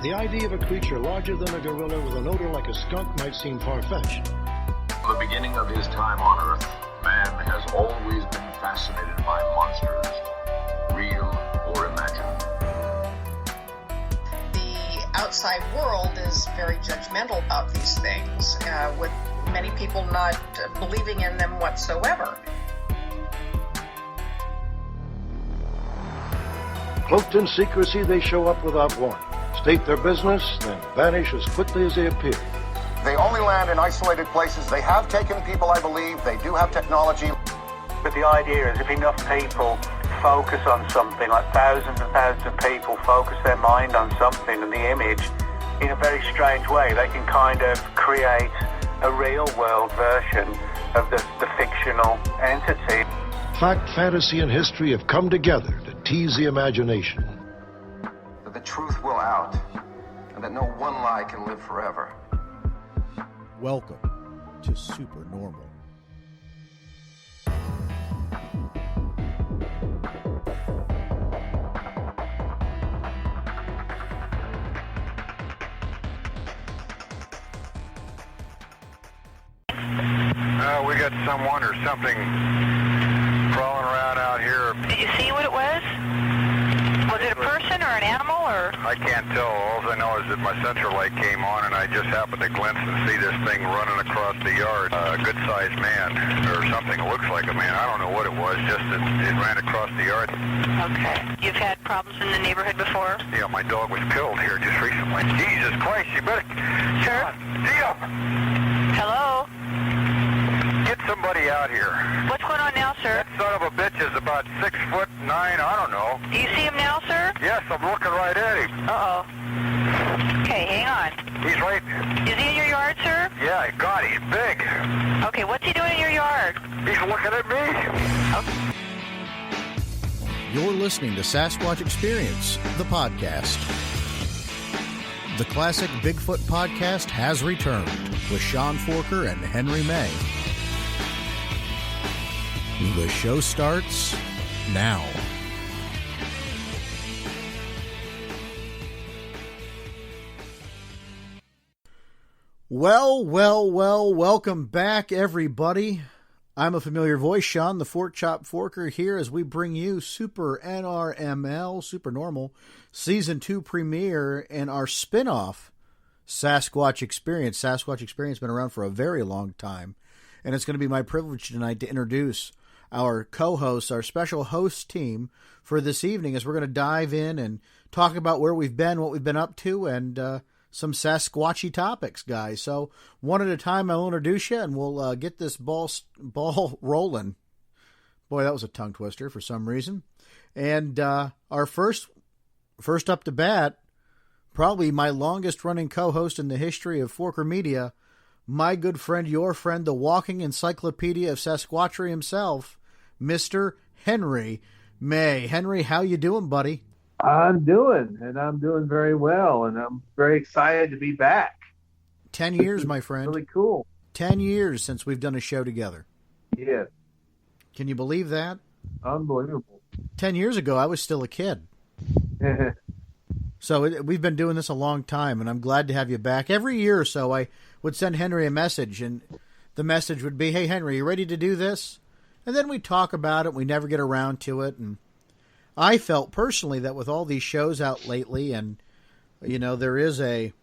The idea of a creature larger than a gorilla with an odor like a skunk might seem far-fetched. From the beginning of his time on Earth, man has always been fascinated by monsters, real or imagined. The outside world is very judgmental about these things, with many people not believing in them whatsoever. Cloaked in secrecy, they show up without warning, state their business, then vanish as quickly as they appear. They only land in isolated places. They have taken people, I believe. They do have technology. But the idea is if enough people focus on something, like thousands and thousands of people focus their mind on something and the image, in a very strange way, they can kind of create a real-world version of the fictional entity. Fact, fantasy, and history have come together to tease the imagination. That the truth will out, and that no one lie can live forever. Welcome to SuperNRML. We got someone or something crawling around out here. Did you see what it was? Was it a person or an animal or? I can't tell. All I know is that my sensor light came on and I just happened to glimpse and see this thing running across the yard. A good-sized man or something. It looks like a man. I don't know what it was, just that it ran across the yard. Okay. You've had problems in the neighborhood before? Yeah, my dog was killed here just recently. Jesus Christ, you better... Sure. Dio! Hello? Get somebody out here. What's going on now, sir? That son of a bitch is about 6'9", I don't know. Do you see him now, sir? Yes, I'm looking right at him. Uh-oh. Okay, hang on. He's right... Is he in your yard, sir? Yeah, God, he's big. Okay, what's he doing in your yard? He's looking at me. Okay. You're listening to Sasquatch Experience, the podcast. The classic Bigfoot podcast has returned with Sean Forker and Henry May. The show starts now. Well, welcome back, everybody. I'm a familiar voice, Sean, the Fork Chop Forker, here as we bring you SuperNRML, SuperNRML, Season 2 premiere and our spin-off, Sasquatch Experience. Sasquatch Experience has been around for a very long time, and it's going to be my privilege tonight to introduce our co-hosts, our special host team for this evening, as we're going to dive in and talk about where we've been, what we've been up to, and some Sasquatchy topics, guys. So one at a time, I'll introduce you, and we'll get this ball rolling. Boy, that was a tongue twister for some reason. And our first up to bat, probably my longest running co-host in the history of Forker Media, my good friend, your friend, the walking encyclopedia of Sasquatchery himself, Mr. Henry May. Henry, how you doing, buddy? I'm doing very well, and I'm very excited to be back. 10 years, my friend. Really cool. 10 years since we've done a show together. Yeah. Can you believe that? Unbelievable. 10 years ago, I was still a kid. So we've been doing this a long time, and I'm glad to have you back. Every year or so, I would send Henry a message, and the message would be, hey, Henry, you ready to do this? And then we'd talk about it. We never get around to it, and I felt personally that with all these shows out lately, and there is a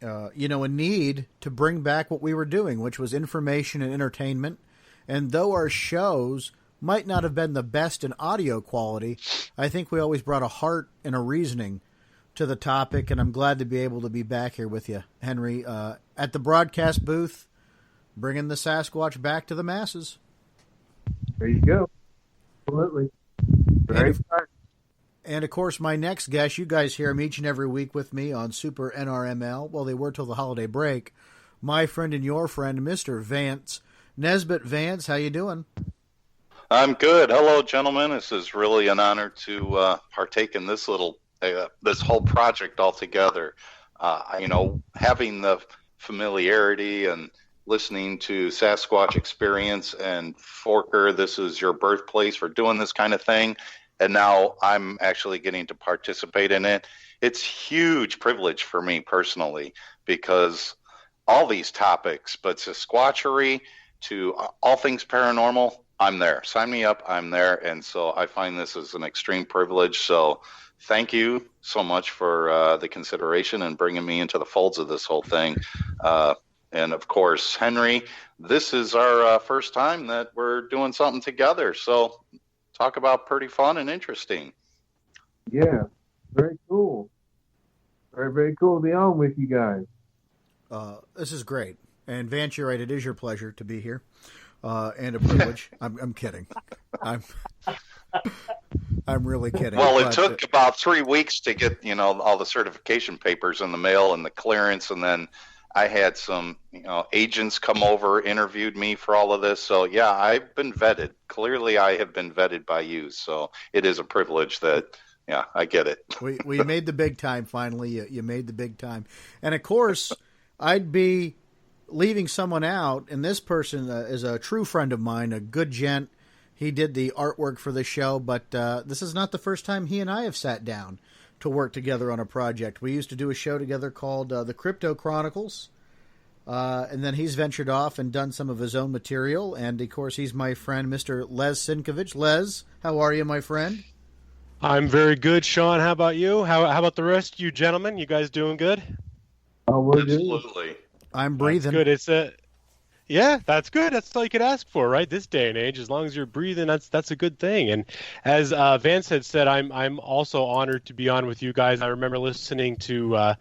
need to bring back what we were doing, which was information and entertainment. And though our shows might not have been the best in audio quality, I think we always brought a heart and a reasoning to the topic. And I'm glad to be able to be back here with you, Henry, at the broadcast booth, bringing the Sasquatch back to the masses. There you go. Absolutely. Very fun. And, of course, my next guest, you guys hear him each and every week with me on SuperNRML. Well, they were till the holiday break. My friend and your friend, Mr. Vance Nesbitt. Vance, how you doing? I'm good. Hello, gentlemen. This is really an honor to partake in this this whole project altogether. Having the familiarity and listening to Sasquatch Experience and Forker, this is your birthplace for doing this kind of thing. and now I'm actually getting to participate in it. It's huge privilege for me personally, because all these topics, but Sasquatchery to all things paranormal, I'm there. Sign me up, I'm there. And so I find this as an extreme privilege. So thank you so much for the consideration and bringing me into the folds of this whole thing. And of course, Henry, this is our first time that we're doing something together. So talk about pretty fun and interesting. Yeah, very cool. Very, very cool to be on with you guys. This is great. And Vance, you're right. It is your pleasure to be here. And a privilege. I'm kidding. I'm really kidding. Well, it took about 3 weeks to get, all the certification papers in the mail and the clearance. And then I had some, agents come over, interviewed me for all of this. So yeah, I've been vetted. Clearly I have been vetted by you. So it is a privilege that, yeah, I get it. we made the big time finally. You made the big time. And of course, I'd be leaving someone out, and this person is a true friend of mine, a good gent. He did the artwork for the show, but this is not the first time he and I have sat down to work together on a project. We used to do a show together called The Crypto Chronicles, and then he's ventured off and done some of his own material, and of course he's my friend, Mr. Les Sincavage. Les, how are you, my friend? I'm very good, Sean. How about you? How about the rest of you gentlemen? You guys doing good? Oh, we're good. Absolutely. I'm breathing. That's good. Yeah, that's good. That's all you could ask for, right? This day and age, as long as you're breathing, that's a good thing. And as Vance had said, I'm also honored to be on with you guys. I remember listening to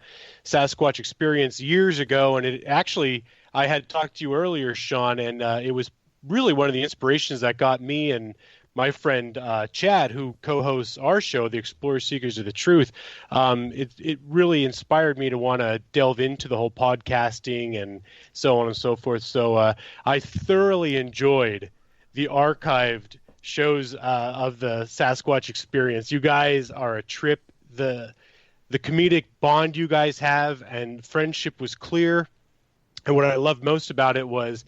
Sasquatch Experience years ago, and it actually, I had talked to you earlier, Sean, and it was really one of the inspirations that got me and my friend Chad, who co-hosts our show, The Explorer Seekers of the Truth. It really inspired me to want to delve into the whole podcasting and so on and so forth. So I thoroughly enjoyed the archived shows of the Sasquatch Experience. You guys are a trip. The comedic bond you guys have and friendship was clear. And what I loved most about it was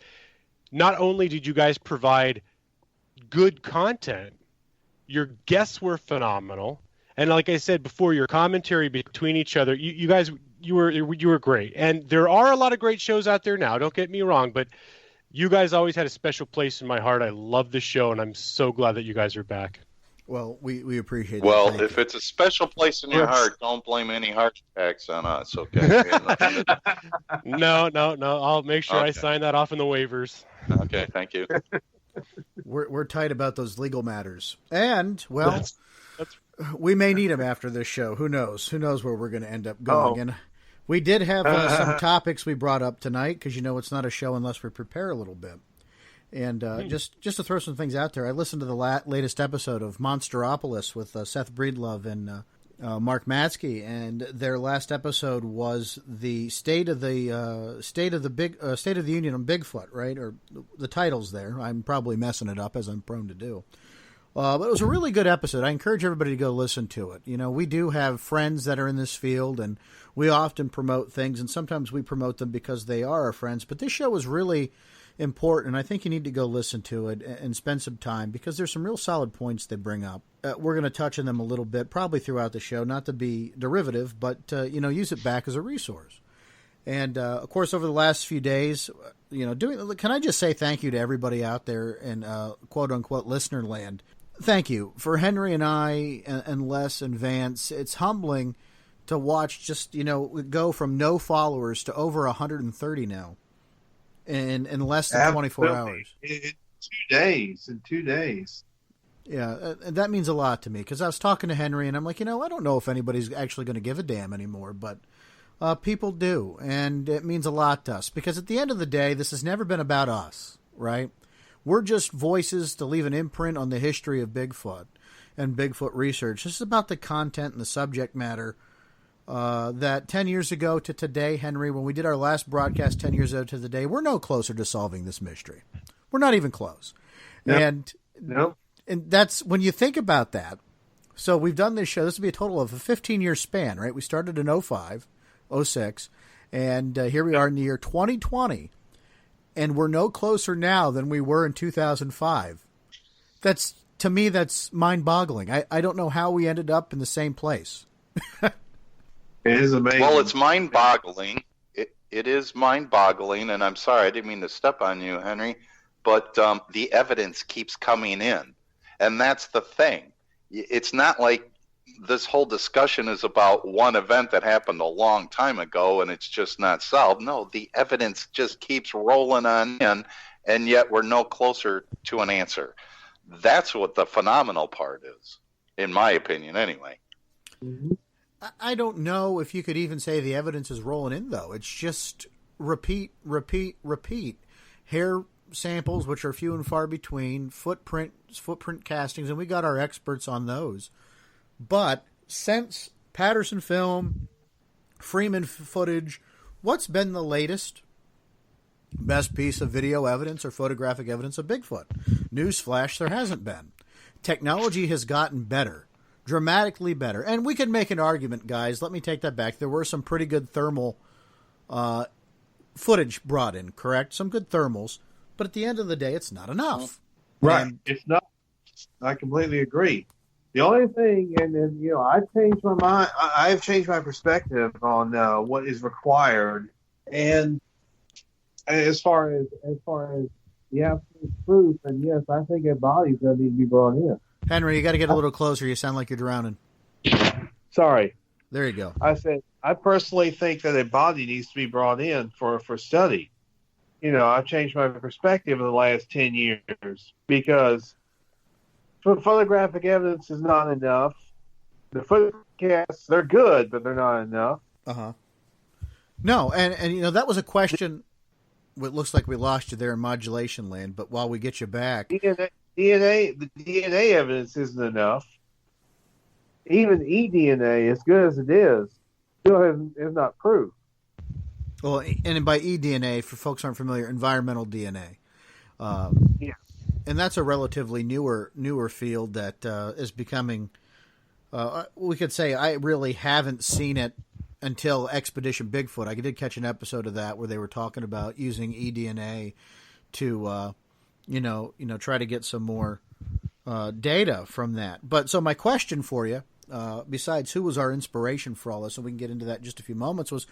not only did you guys provide good content, your guests were phenomenal, and like I said before, your commentary between each other, you guys, you were great. And there are a lot of great shows out there now, don't get me wrong, but you guys always had a special place in my heart. I love the show, and I'm so glad that you guys are back. Well, we appreciate it. Well, if it's a special place in your heart, don't blame any heart attacks on us, okay? No. I'll make sure I sign that off in the waivers. Okay, thank you. We're tight about those legal matters, and well, we may need them after this show. Who knows? Who knows where we're going to end up going? And we did have some topics we brought up tonight because it's not a show unless we prepare a little bit. And just to throw some things out there, I listened to the latest episode of Monsteropolis with Seth Breedlove and Mark Matsky, and their last episode was the State of the Union on Bigfoot, right? Or the title's there. I'm probably messing it up, as I'm prone to do. But it was a really good episode. I encourage everybody to go listen to it. We do have friends that are in this field, and we often promote things, and sometimes we promote them because they are our friends. But this show was really important. I think you need to go listen to it and spend some time because there's some real solid points they bring up. We're going to touch on them a little bit, probably throughout the show, not to be derivative, but, use it back as a resource. And, of course, over the last few days, can I just say thank you to everybody out there in quote unquote listener land. Thank you for Henry and I and Les and Vance. It's humbling to watch just, go from no followers to over 130 now. In less than 24 hours. In 2 days. Yeah, and that means a lot to me because I was talking to Henry and I'm like, I don't know if anybody's actually going to give a damn anymore, but people do, and it means a lot to us because at the end of the day, this has never been about us, right? We're just voices to leave an imprint on the history of Bigfoot and Bigfoot research. This is about the content and the subject matter that 10 years ago to today, Henry, when we did our last broadcast 10 years ago to the day, we're no closer to solving this mystery. We're not even close. Nope. And that's when you think about that. So we've done this show. This will be a total of a 15-year span, right? We started in 05, 06, and here we are in the year 2020, and we're no closer now than we were in 2005. That's to me, that's mind-boggling. I don't know how we ended up in the same place. It is amazing. Well, it's mind-boggling. It is mind-boggling, and I'm sorry, I didn't mean to step on you, Henry, but the evidence keeps coming in, and that's the thing. It's not like this whole discussion is about one event that happened a long time ago and it's just not solved. No, the evidence just keeps rolling on in, and yet we're no closer to an answer. That's what the phenomenal part is, in my opinion, anyway. Mm-hmm. I don't know if you could even say the evidence is rolling in, though. It's just repeat. Hair samples, which are few and far between, footprint castings, and we got our experts on those. But since Patterson film, Freeman footage, what's been the latest best piece of video evidence or photographic evidence of Bigfoot? Newsflash, there hasn't been. Technology has gotten better. Dramatically better. And we can make an argument, guys. Let me take that back. There were some pretty good thermal footage brought in, correct? Some good thermals. But at the end of the day, it's not enough. Right. And it's not. I completely agree. The only thing, and you know, I've changed my mind. I've changed my perspective on what is required. And as far as the absolute proof, and yes, I think a body's going to need to be brought in. Henry, you got to get a little closer. You sound like you're drowning. Sorry. There you go. I said, I personally think that a body needs to be brought in for study. You know, I've changed my perspective in the last 10 years because photographic evidence is not enough. The footcasts, they're good, but they're not enough. Uh-huh. No, and you know, that was a question. It looks like we lost you there in modulation land, but while we get you back... The DNA evidence isn't enough. Even eDNA, as good as it is, still is not proof. Well, and by eDNA, for folks who aren't familiar, environmental DNA. Yeah. And that's a relatively newer field that is becoming, we could say, I really haven't seen it until Expedition Bigfoot. I did catch an episode of that where they were talking about using eDNA to, try to get some more data from that. But so my question for you, besides who was our inspiration for all this, and we can get into that in just a few moments, was,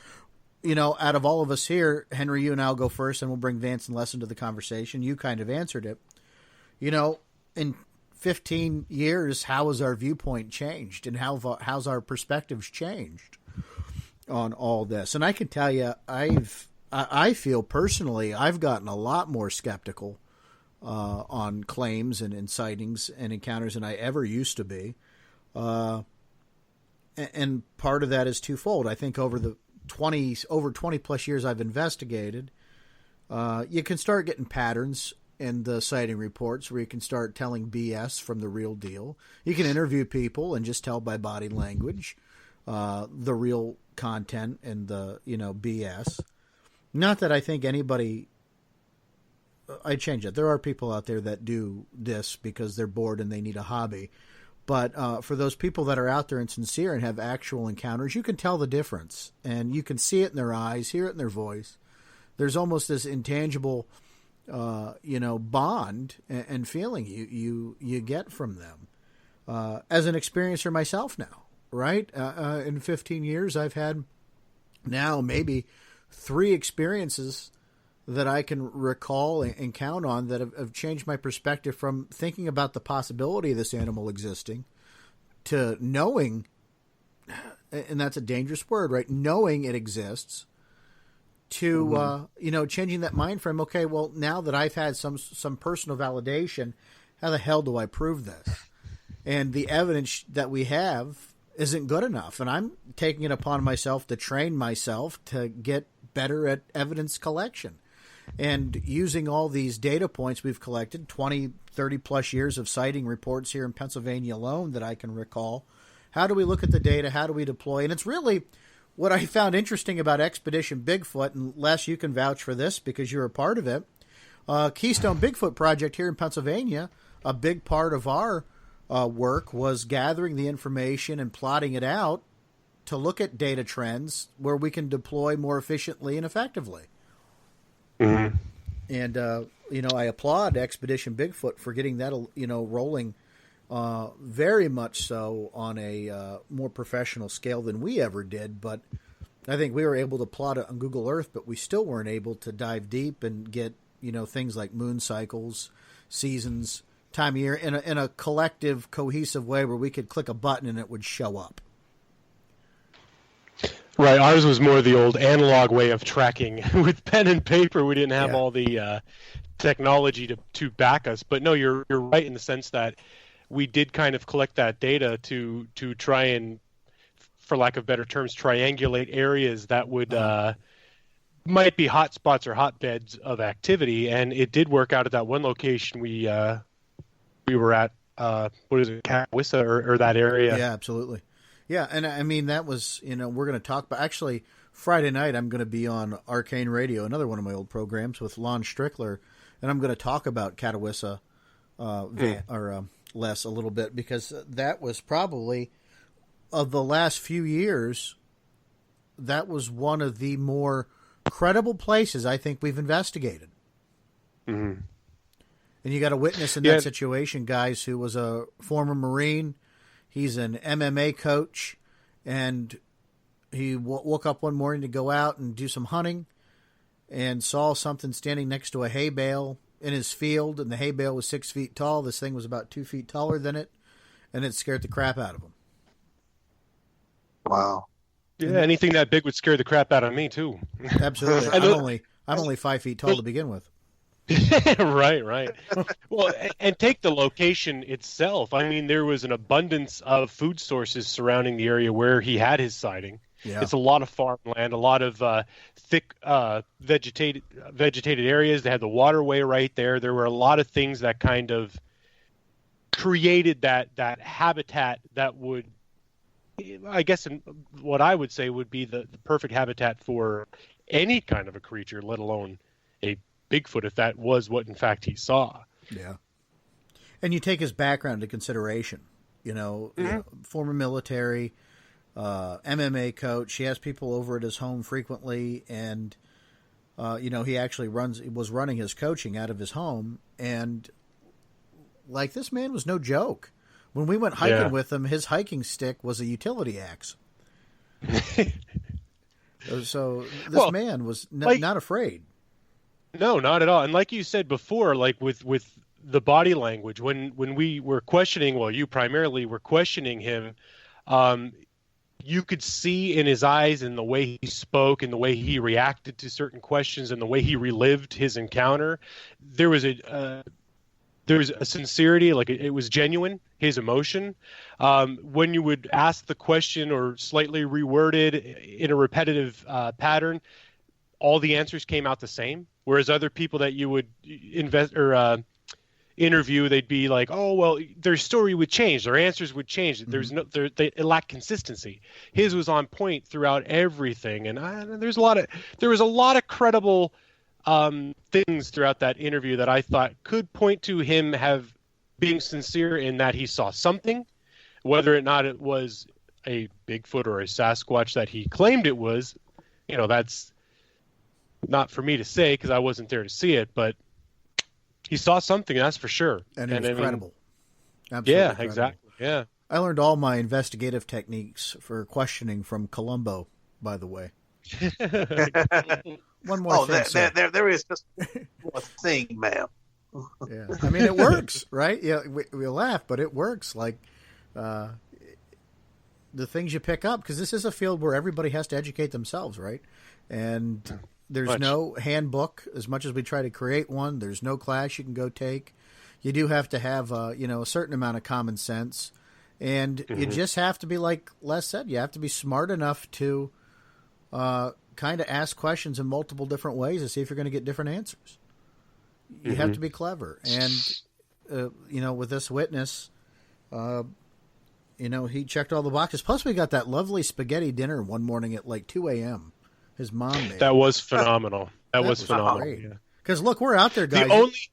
you know, out of all of us here, Henry, you and I'll go first, and we'll bring Vance and Les into the conversation. You kind of answered it. You know, in 15 years, how has our viewpoint changed, and how's our perspectives changed on all this? And I can tell you, I feel personally, I've gotten a lot more skeptical on claims and sightings and encounters than I ever used to be. And part of that is twofold. I think over 20 plus years I've investigated, you can start getting patterns in the sighting reports where you can start telling BS from the real deal. You can interview people and just tell by body language the real content and the, BS. Not that I think anybody... I change it. There are people out there that do this because they're bored and they need a hobby. But for those people that are out there and sincere and have actual encounters, you can tell the difference. And you can see it in their eyes, hear it in their voice. There's almost this intangible, bond and feeling you get from them. As an experiencer myself now, right? In 15 years, I've had now maybe 3 experiences that I can recall and count on that have changed my perspective from thinking about the possibility of this animal existing to knowing, and that's a dangerous word, right? Knowing it exists to, changing that mind frame. Okay, well, now that I've had some personal validation, how the hell do I prove this? And the evidence that we have isn't good enough. And I'm taking it upon myself to train myself to get better at evidence collection. And using all these data points we've collected, 20, 30 plus years of sighting reports here in Pennsylvania alone that I can recall, how do we look at the data? How do we deploy? And it's really what I found interesting about Expedition Bigfoot, and Les, you can vouch for this because you're a part of it. Keystone Bigfoot Project here in Pennsylvania, a big part of our work was gathering the information and plotting it out to look at data trends where we can deploy more efficiently and effectively. Mm-hmm. And, I applaud Expedition Bigfoot for getting that, rolling very much so on a more professional scale than we ever did. But I think we were able to plot it on Google Earth, but we still weren't able to dive deep and get, things like moon cycles, seasons, time of year in a collective, cohesive way where we could click a button and it would show up. Right. Ours was more the old analog way of tracking with pen and paper. We didn't have all the technology to back us. But no, you're right in the sense that we did kind of collect that data to try and, for lack of better terms, triangulate areas that would might be hot spots or hotbeds of activity. And it did work out at that one location we were at. What is it, Catawissa or that area? Yeah, absolutely. Yeah, and I mean, that was, we're going to talk about, actually, Friday night I'm going to be on Arcane Radio, another one of my old programs, with Lon Strickler, and I'm going to talk about Catawissa, Les, a little bit, because that was probably, of the last few years, that was one of the more credible places I think we've investigated. Mm-hmm. And you got a witness in that situation, guys, who was a former Marine. He's an MMA coach, and he woke up one morning to go out and do some hunting and saw something standing next to a hay bale in his field, and the hay bale was 6 feet tall. This thing was about 2 feet taller than it, and it scared the crap out of him. Wow. Yeah, anything that big would scare the crap out of me, too. Absolutely. I'm only 5 feet tall to begin with. Right. Well, and take the location itself. I mean, there was an abundance of food sources surrounding the area where he had his sighting. Yeah. It's a lot of farmland, a lot of thick vegetated areas. They had the waterway right there. There were a lot of things that kind of created that habitat that would, I guess, what I would say would be the perfect habitat for any kind of a creature, let alone a Bigfoot, if that was what in fact he saw. Yeah. And you take his background into consideration, former military, MMA coach. He has people over at his home frequently, and he actually was running his coaching out of his home, and like, this man was no joke. When we went hiking with him, his hiking stick was a utility axe. So this man was not afraid. No, not at all. And like you said before, like with the body language, when we were questioning, well, you primarily were questioning him, you could see in his eyes and the way he spoke and the way he reacted to certain questions and the way he relived his encounter, there was a sincerity, like it was genuine, his emotion. When you would ask the question or slightly reworded in a repetitive pattern, all the answers came out the same. Whereas other people that you would interview, they'd be like, "Oh, well, their story would change, their answers would change. They lack consistency." His was on point throughout everything, and there was a lot of credible things throughout that interview that I thought could point to him being sincere in that he saw something, whether or not it was a Bigfoot or a Sasquatch that he claimed it was. That's not for me to say because I wasn't there to see it, but he saw something, that's for sure. And it was credible. Absolutely credible. Exactly. Yeah. I learned all my investigative techniques for questioning from Columbo, by the way. One more thing. There is just one thing, ma'am. Yeah. I mean, it works, right? Yeah, we laugh, but it works. Like, the things you pick up, because this is a field where everybody has to educate themselves, right? And there's no handbook. As much as we try to create one, there's no class you can go take. You do have to have, a certain amount of common sense. And you just have to be, like Les said, you have to be smart enough to kind of ask questions in multiple different ways to see if you're going to get different answers. You have to be clever. And, with this witness, he checked all the boxes. Plus, we got that lovely spaghetti dinner one morning at like 2 a.m. His mom made. That was phenomenal. That was phenomenal. Because look, we're out there, guys.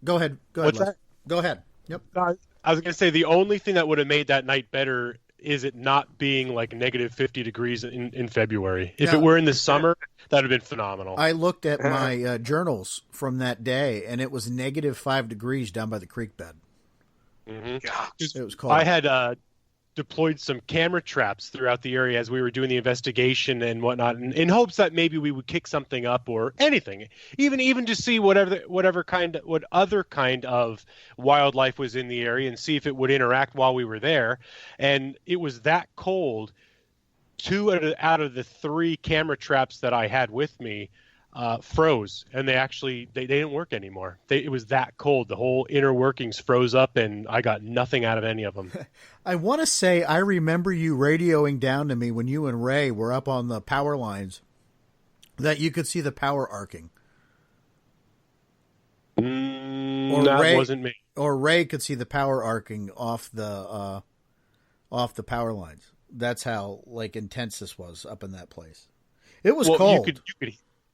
Go ahead. What's that? Go ahead. Yep. I was going to say the only thing that would have made that night better is it not being like negative 50 degrees in February. If it were in the summer, that would have been phenomenal. I looked at my journals from that day, and it was negative 5 degrees down by the creek bed. Mm-hmm. It was cold. I had deployed some camera traps throughout the area as we were doing the investigation and whatnot, in hopes that maybe we would kick something up or anything, even to see what other kind of wildlife was in the area and see if it would interact while we were there. And it was that cold. 2 out of the 3 camera traps that I had with me froze, and they didn't work anymore. It was that cold. The whole inner workings froze up, and I got nothing out of any of them. I want to say I remember you radioing down to me when you and Ray were up on the power lines that you could see the power arcing. That wasn't me. Or Ray could see the power arcing off the power lines. That's how intense this was up in that place. It was cold.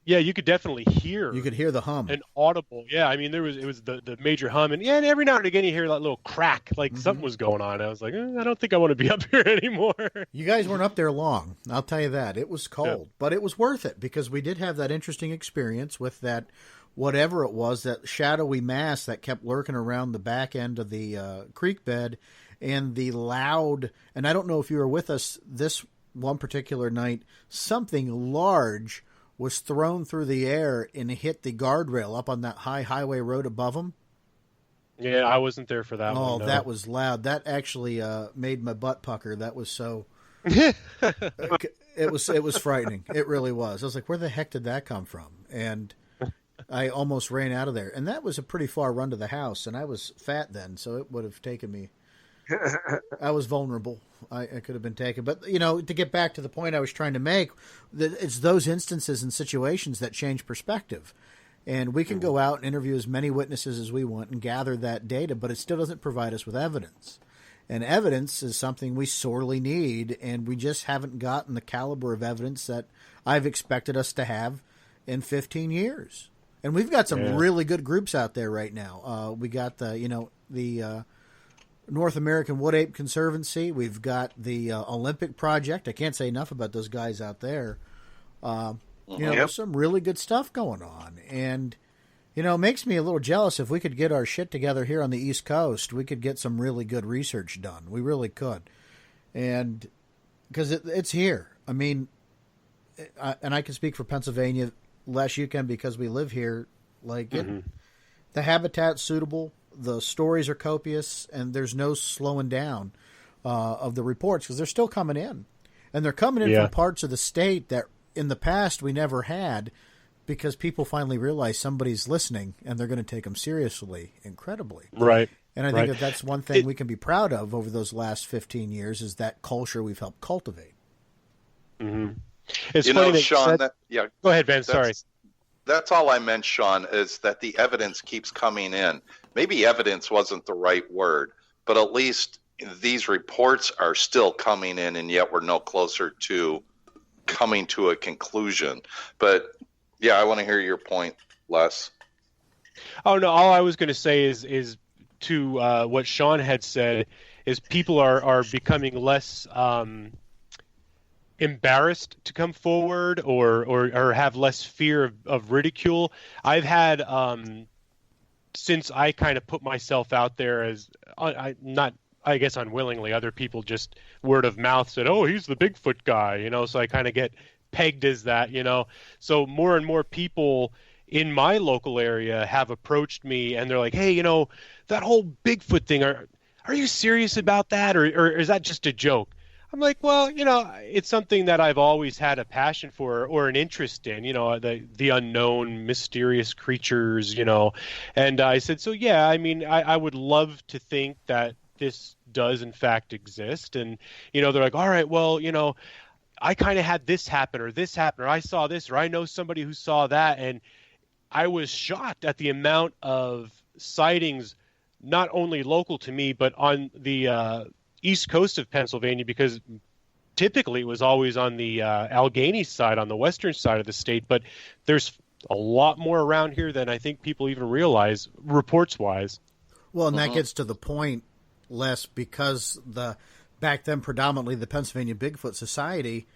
You could definitely hear. You could hear the hum. An audible. Yeah, I mean it was the major hum, and every now and again you hear that little crack, something was going on. I was like, I don't think I want to be up here anymore. You guys weren't up there long. I'll tell you that. It was cold, but it was worth it because we did have that interesting experience with that, whatever it was, that shadowy mass that kept lurking around the back end of the creek bed. And the loud, and I don't know if you were with us this one particular night, something large was thrown through the air and hit the guardrail up on that high highway road above them. Yeah, I wasn't there for that one. Oh, no. That was loud. That actually made my butt pucker. That was so... It was frightening. It really was. I was like, where the heck did that come from? And I almost ran out of there. And that was a pretty far run to the house, and I was fat then, so it would have taken me... I was vulnerable. I could have been taken. But, to get back to the point I was trying to make, it's those instances and situations that change perspective. And we can go out and interview as many witnesses as we want and gather that data, but it still doesn't provide us with evidence. And evidence is something we sorely need, and we just haven't gotten the caliber of evidence that I've expected us to have in 15 years. And we've got some really good groups out there right now. We got the North American Wood Ape Conservancy. We've got the Olympic Project. I can't say enough about those guys out there. There's some really good stuff going on. And, it makes me a little jealous. If we could get our shit together here on the East Coast, we could get some really good research done. We really could. And because it's here. I mean, and I can speak for Pennsylvania, Les, you can because we live here. The habitat's suitable. The stories are copious, and there's no slowing down of the reports because they're still coming in. And they're coming in from parts of the state that in the past we never had because people finally realize somebody's listening and they're going to take them seriously, incredibly. Right. And I think that's one thing we can be proud of over those last 15 years is that culture we've helped cultivate. Mm-hmm. It's funny Sean, go ahead, Ben. Sorry. That's all I meant, Sean, is that the evidence keeps coming in. Maybe evidence wasn't the right word, but at least these reports are still coming in, and yet we're no closer to coming to a conclusion. But, I want to hear your point, Les. Oh, no, all I was going to say is to what Sean had said, is people are becoming less embarrassed to come forward or have less fear of ridicule. I've had since I kind of put myself out there as I guess unwillingly, other people just word of mouth said, oh, he's the Bigfoot guy, so I kind of get pegged as that, so more and more people in my local area have approached me and they're like, hey, that whole Bigfoot thing, are you serious about that or is that just a joke? I'm like, well, it's something that I've always had a passion for or an interest in, the unknown, mysterious creatures, And I said, so, I mean, I would love to think that this does, in fact, exist. And, they're like, all right, well, I kind of had this happen or I saw this or I know somebody who saw that. And I was shocked at the amount of sightings, not only local to me, but on the east coast of Pennsylvania, because typically it was always on the Allegheny side, on the western side of the state, but there's a lot more around here than I think people even realize, reports-wise. Well, and that gets to the point, Les, because back then predominantly the Pennsylvania Bigfoot Society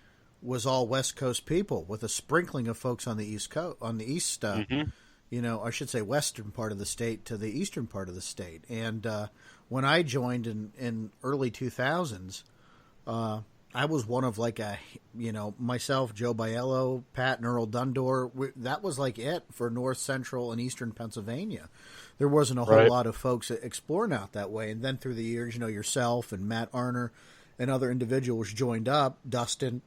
was all West Coast people with a sprinkling of folks on the East Coast, I should say western part of the state to the eastern part of the state. And when I joined in early 2000s, I was one of myself, Joe Biello, Pat and Earl Dundor. That was like it for north, central, and eastern Pennsylvania. There wasn't a whole lot of folks exploring out that way. And then through the years, yourself and Matt Arner and other individuals joined up, Dustin,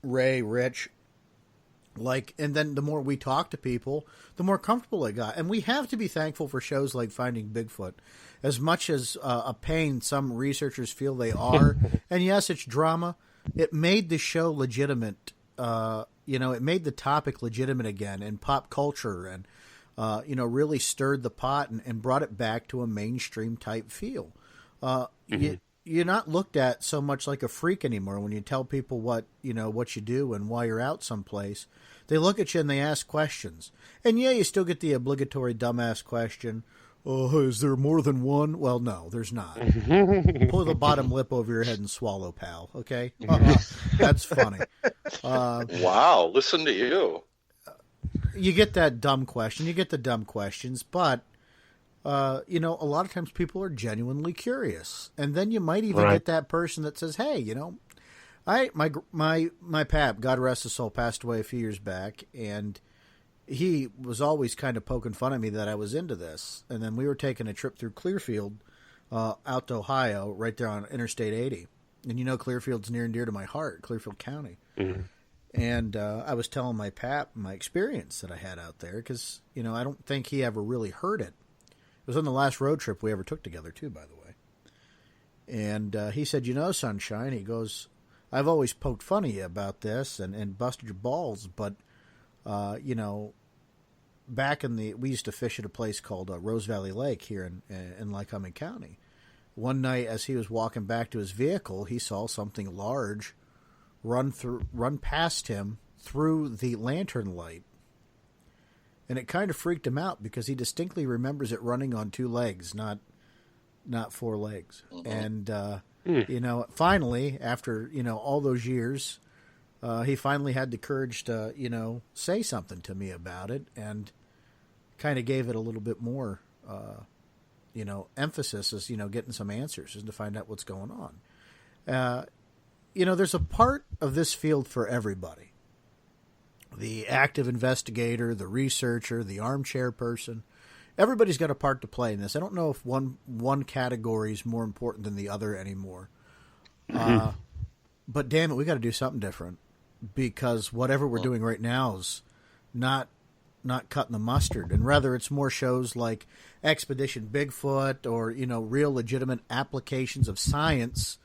Ray, Rich. And then the more we talk to people, the more comfortable it got. And we have to be thankful for shows like Finding Bigfoot. As much as a pain some researchers feel they are, and yes, it's drama, it made the show legitimate. It made the topic legitimate again in pop culture and, really stirred the pot and brought it back to a mainstream type feel. You're not looked at so much like a freak anymore when you tell people what you do and why you're out someplace. They look at you and they ask questions. And yeah, you still get the obligatory dumbass question. Oh, is there more than one? Well, no, there's not. Pull the bottom lip over your head and swallow, pal. Okay? That's funny. Wow, listen to you. You get that dumb question. You get the dumb questions, but a lot of times people are genuinely curious. And then you might even get that person that says, hey, my pap, God rest his soul, passed away a few years back, and he was always kind of poking fun at me that I was into this. And then we were taking a trip through Clearfield out to Ohio, right there on Interstate 80. And Clearfield's near and dear to my heart, Clearfield County. Mm-hmm. And I was telling my pap my experience that I had out there because, I don't think he ever really heard it. It was on the last road trip we ever took together, too, by the way. And he said, Sunshine, he goes, I've always poked fun at you about this and busted your balls, but, back we used to fish at a place called Rose Valley Lake here in Lycoming County. One night as he was walking back to his vehicle, he saw something large run past him through the lantern light. And it kind of freaked him out because he distinctly remembers it running on two legs, not four legs. Mm-hmm. And, finally, after, all those years, he finally had the courage to, say something to me about it and kind of gave it a little bit more, emphasis as, getting some answers and to find out what's going on. There's a part of this field for everybody. The active investigator, the researcher, the armchair person. Everybody's got a part to play in this. I don't know if one category is more important than the other anymore. But damn it, we got to do something different because whatever we're doing right now is not cutting the mustard. And rather it's more shows like Expedition Bigfoot or, real legitimate applications of science.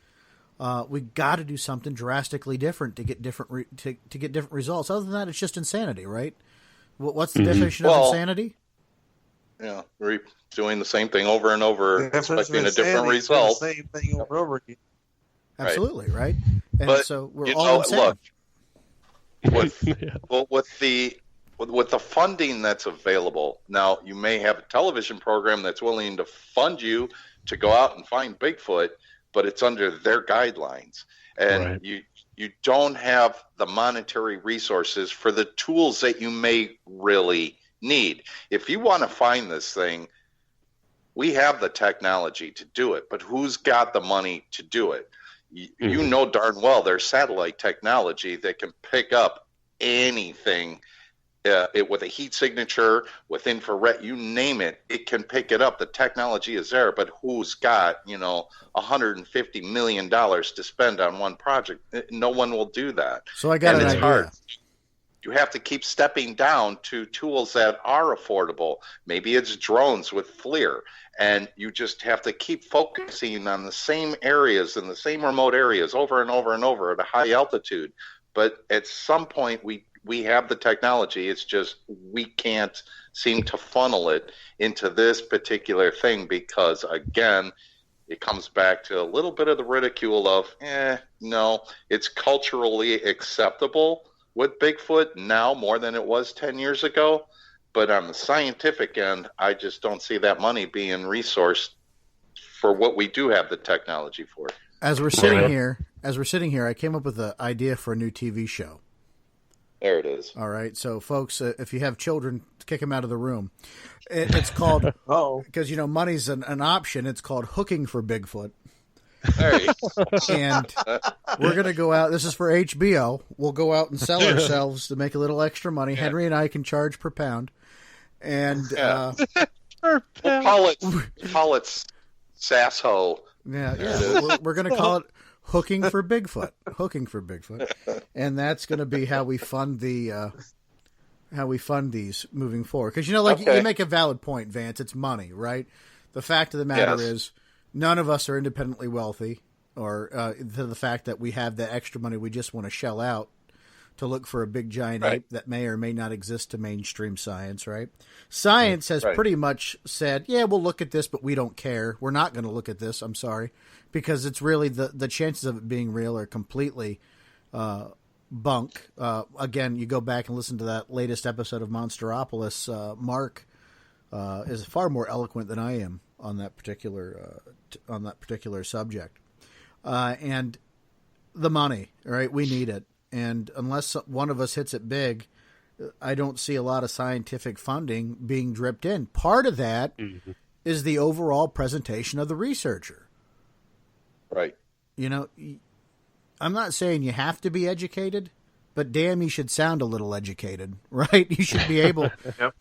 We got to do something drastically different to get different to get different results. Other than that, it's just insanity, right? What's the definition of insanity? Yeah, we're doing the same thing over and over, expecting a different result. The same thing over and over again. Absolutely, right? And but, so we're all insane. Look, with the funding that's available now, you may have a television program that's willing to fund you to go out and find Bigfoot, but it's under their guidelines, and you don't have the monetary resources for the tools that you may really need. If you want to find this thing, we have the technology to do it, but who's got the money to do it? You know darn well there's satellite technology that can pick up anything with a heat signature, with infrared, you name it, it can pick it up. The technology is there, but who's got, $150 million to spend on one project? No one will do that. So I got an idea. Hard. You have to keep stepping down to tools that are affordable. Maybe it's drones with FLIR. And you just have to keep focusing on the same areas and the same remote areas over and over and over at a high altitude. But at some point, we have the technology. It's just we can't seem to funnel it into this particular thing because, again, it comes back to a little bit of the ridicule of, no, it's culturally acceptable with Bigfoot now more than it was 10 years ago. But on the scientific end, I just don't see that money being resourced for what we do have the technology for. As we're sitting here, I came up with an idea for a new TV show. There it is. All right. So, folks, if you have children, kick them out of the room. It's called, because, money's an option. It's called hooking for Bigfoot. There you go. And we're going to go out. This is for HBO. We'll go out and sell ourselves to make a little extra money. Yeah. Henry and I can charge per pound. And we'll call it Sasso. Yeah. We're going to call it hooking for Bigfoot. Hooking for Bigfoot. And that's going to be how we fund these moving forward. Because, you make a valid point, Vance. It's money, right? The fact of the matter is none of us are independently wealthy, or to the fact that we have that extra money we just want to shell out to look for a big giant ape that may or may not exist to mainstream science, right? Science has pretty much said, yeah, we'll look at this, but we don't care. We're not going to look at this, I'm sorry, because it's really the chances of it being real are completely bunk. Again, you go back and listen to that latest episode of Monsteropolis. Mark is far more eloquent than I am on that particular subject. And the money, right? We need it. And unless one of us hits it big, I don't see a lot of scientific funding being dripped in. Part of that is the overall presentation of the researcher. Right. I'm not saying you have to be educated, but damn, you should sound a little educated, right? You should be able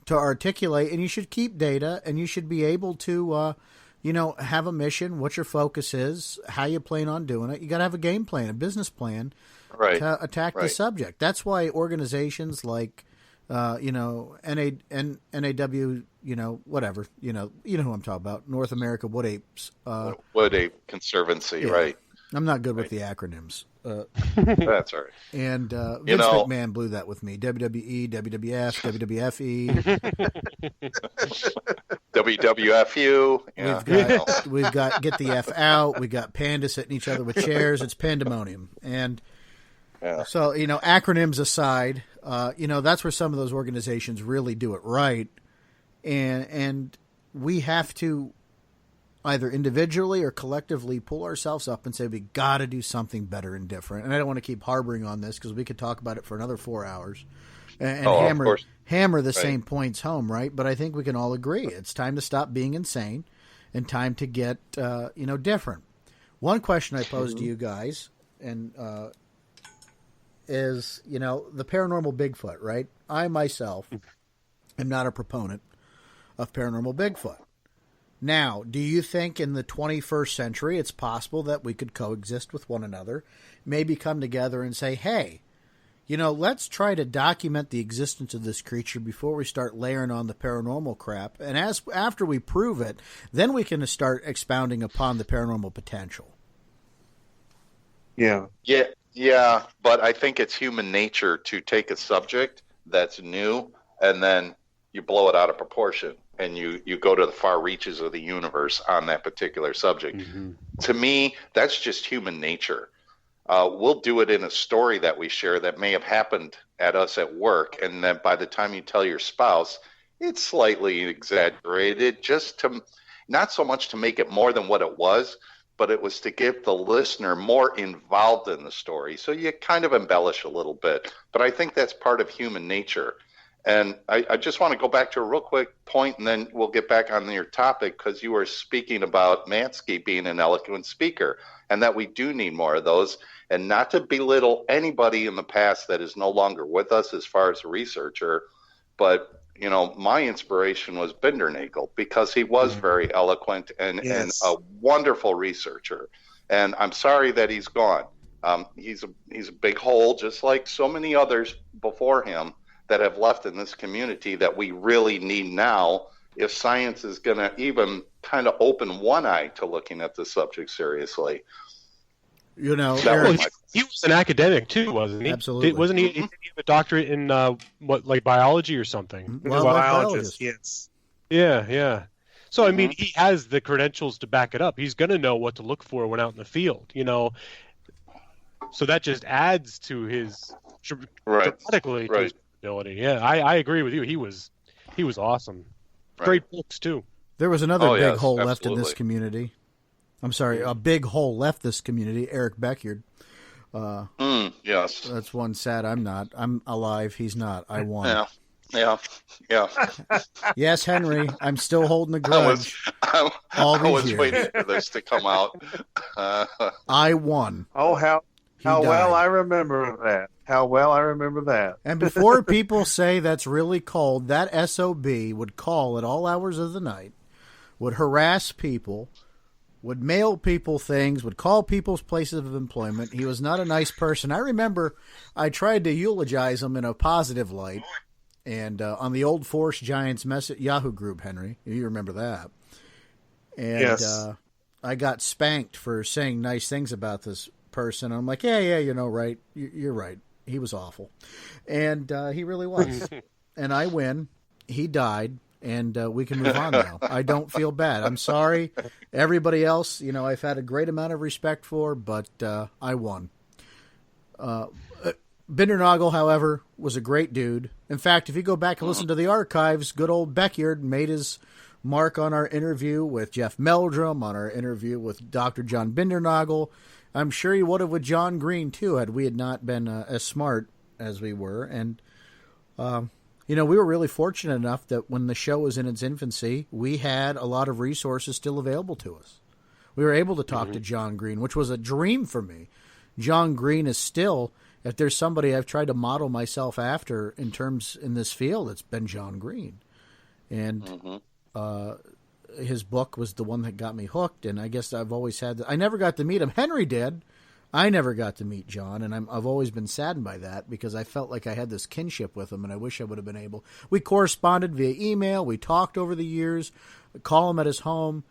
to articulate, and you should keep data, and you should be able to, have a mission, what your focus is, how you plan on doing it. You got to have a game plan, a business plan to attack the subject. That's why organizations like, NAW, whatever, you know who I'm talking about, North America Wood Apes. Wood Ape Conservancy, right. I'm not good with the acronyms. That's all right. And Vince McMahon blew that with me. WWE, WWF, WWFE. WWFU. We've got Get the F Out. We got pandas hitting each other with chairs. It's pandemonium. And so, acronyms aside, that's where some of those organizations really do it right. And we have to either individually or collectively pull ourselves up and say, we got to do something better and different. And I don't want to keep harboring on this because we could talk about it for another 4 hours and hammer the same points home. Right. But I think we can all agree it's time to stop being insane and time to get, different. One question I pose to you guys and, is, the paranormal Bigfoot, right? I myself am not a proponent of paranormal Bigfoot. Now, do you think in the 21st century it's possible that we could coexist with one another, maybe come together and say, hey, let's try to document the existence of this creature before we start layering on the paranormal crap, and after we prove it, then we can start expounding upon the paranormal potential? Yeah, but I think it's human nature to take a subject that's new and then you blow it out of proportion. And you go to the far reaches of the universe on that particular subject. To me, that's just human nature. We'll do it in a story that we share that may have happened at us at work, and then by the time you tell your spouse, it's slightly exaggerated, just to not so much to make it more than what it was, but it was to get the listener more involved in the story. So you kind of embellish a little bit, but I think that's part of human nature. And I just want to go back to a real quick point, and then we'll get back on your topic, because you were speaking about Mansky being an eloquent speaker, and that we do need more of those, and not to belittle anybody in the past that is no longer with us as far as a researcher. But, my inspiration was Bindernagel, because he was very eloquent and a wonderful researcher. And I'm sorry that he's gone. He's a big hole, just like so many others before him that have left in this community that we really need now if science is going to even kind of open one eye to looking at the subject seriously. Eric, he was an academic too, wasn't he? Absolutely. Wasn't he? Did he have a doctorate in biology or something? Biologist, yes. Yeah. So I mean, he has the credentials to back it up. He's going to know what to look for when out in the field. So that just adds to his dramatically to his ability. Yeah, I agree with you. He was awesome. Great books too. There was another big hole left in this community. I'm sorry, a big hole left this community. Eric Beckyard, Yes. That's one sad I'm not. I'm alive. He's not. I won. Yeah. Yes, Henry. I'm still holding a grudge. I was years. waiting for this to come out. I won. Oh, how died. well I remember that. How well I remember that. And before people say that's really cold, that SOB would call at all hours of the night, would harass people, would mail people things, would call people's places of employment. He was not a nice person. I remember I tried to eulogize him in a positive light. And on the old Force Giants Yahoo group, Henry, you remember that. And yes. I got spanked for saying nice things about this person. I'm like, yeah, right. You're right. He was awful. And he really was. And I win. He died. And we can move on now. I don't feel bad. I'm sorry. Everybody else, I've had a great amount of respect for, but I won. Bindernagel, however, was a great dude. In fact, if you go back and listen to the archives, good old Beckyard made his mark on our interview with Jeff Meldrum, on our interview with Dr. John Bindernagel. I'm sure he would have with John Green, too, had we had not been as smart as we were. And, we were really fortunate enough that when the show was in its infancy, we had a lot of resources still available to us. We were able to talk to John Green, which was a dream for me. John Green is still... If there's somebody I've tried to model myself after in this field, it's been John Green. And his book was the one that got me hooked, and I guess I've always had I never got to meet him. Henry did. I never got to meet John, and I've always been saddened by that because I felt like I had this kinship with him, and I wish I would have been able. We corresponded via email. We talked over the years, call him at his home,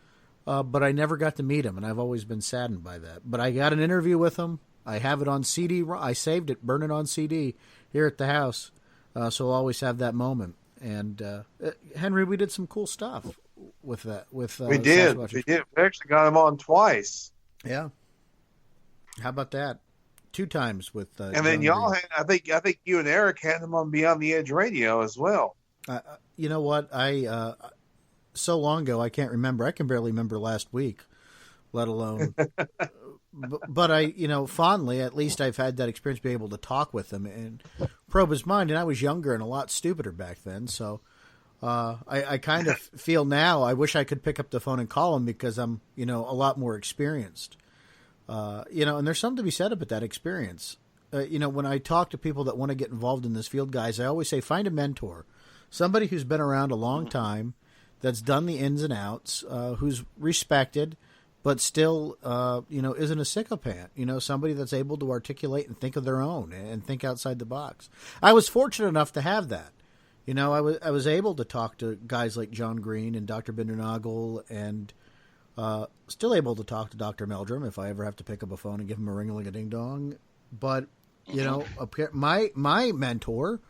but I never got to meet him, and I've always been saddened by that. But I got an interview with him. I have it on CD. I saved it, burn it on CD here at the house, so I'll always have that moment. And Henry, we did some cool stuff with that. We did. We actually got him on twice. Yeah. How about that? 2 times with. And then y'all had. I think you and Eric had him on Beyond the Edge Radio as well. You know what? So long ago I can't remember. I can barely remember last week, let alone. But I, fondly, at least I've had that experience, be able to talk with him and probe his mind. And I was younger and a lot stupider back then. So I kind of feel now I wish I could pick up the phone and call him because I'm, a lot more experienced. And there's something to be said about that experience. When I talk to people that want to get involved in this field, guys, I always say find a mentor, somebody who's been around a long time, that's done the ins and outs, who's respected, but still, isn't a sycophant, somebody that's able to articulate and think of their own and think outside the box. I was fortunate enough to have that. I was able to talk to guys like John Green and Dr. Bindernagel and still able to talk to Dr. Meldrum if I ever have to pick up a phone and give him a ring-a-ling-a-ding-dong. But, my mentor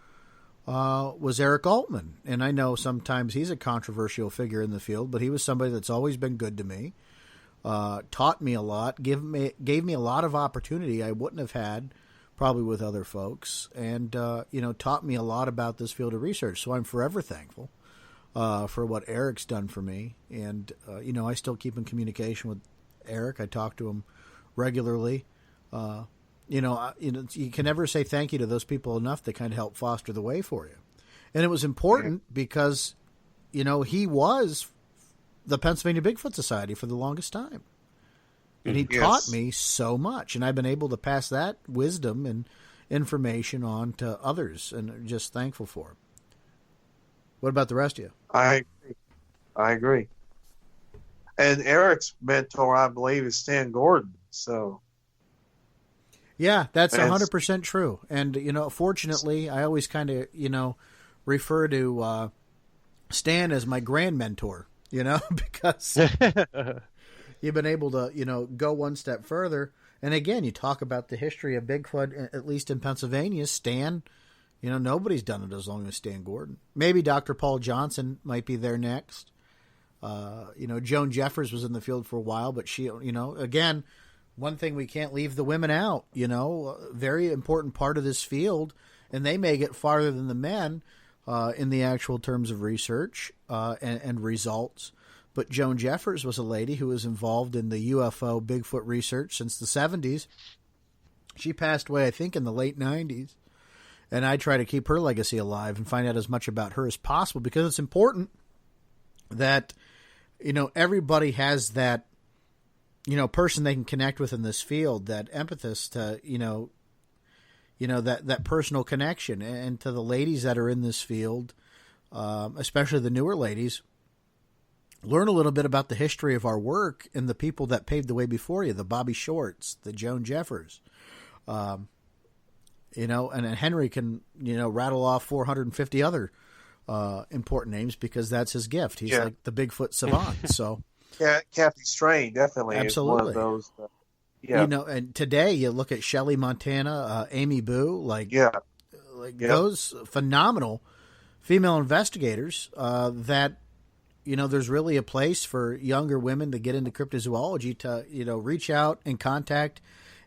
was Eric Altman. And I know sometimes he's a controversial figure in the field, but he was somebody that's always been good to me. Taught me a lot, gave me a lot of opportunity I wouldn't have had probably with other folks, and taught me a lot about this field of research. So I'm forever thankful for what Eric's done for me, and I still keep in communication with Eric. I talk to him regularly. You can never say thank you to those people enough that kind of help foster the way for you, and it was important because he was the Pennsylvania Bigfoot Society for the longest time. And he taught me so much, and I've been able to pass that wisdom and information on to others, and I'm just thankful for it. What about the rest of you? I agree. And Eric's mentor, I believe, is Stan Gordon. So, yeah, that's 100% true. And, fortunately, I always kind of, refer to Stan as my grand mentor. Because you've been able to, go one step further. And again, you talk about the history of Bigfoot, at least in Pennsylvania. Stan, nobody's done it as long as Stan Gordon. Maybe Dr. Paul Johnson might be there next. Joan Jeffers was in the field for a while, but she, again, one thing we can't leave the women out, a very important part of this field, and they may get farther than the men. In the actual terms of research and results. But Joan Jeffers was a lady who was involved in the UFO Bigfoot research since the 70s. She passed away, I think, in the late 90s. And I try to keep her legacy alive and find out as much about her as possible, because it's important that, everybody has that, person they can connect with in this field, that empathist, that personal connection. And to the ladies that are in this field, especially the newer ladies, learn a little bit about the history of our work and the people that paved the way before you, the Bobby Shorts, the Joan Jeffers. And then Henry can, rattle off 450 other important names, because that's his gift. He's like the Bigfoot savant. So, Kathy Strain definitely absolutely is one of those. And today you look at Shelley Montana, Amy Boo, those phenomenal female investigators that, there's really a place for younger women to get into cryptozoology, to, reach out and contact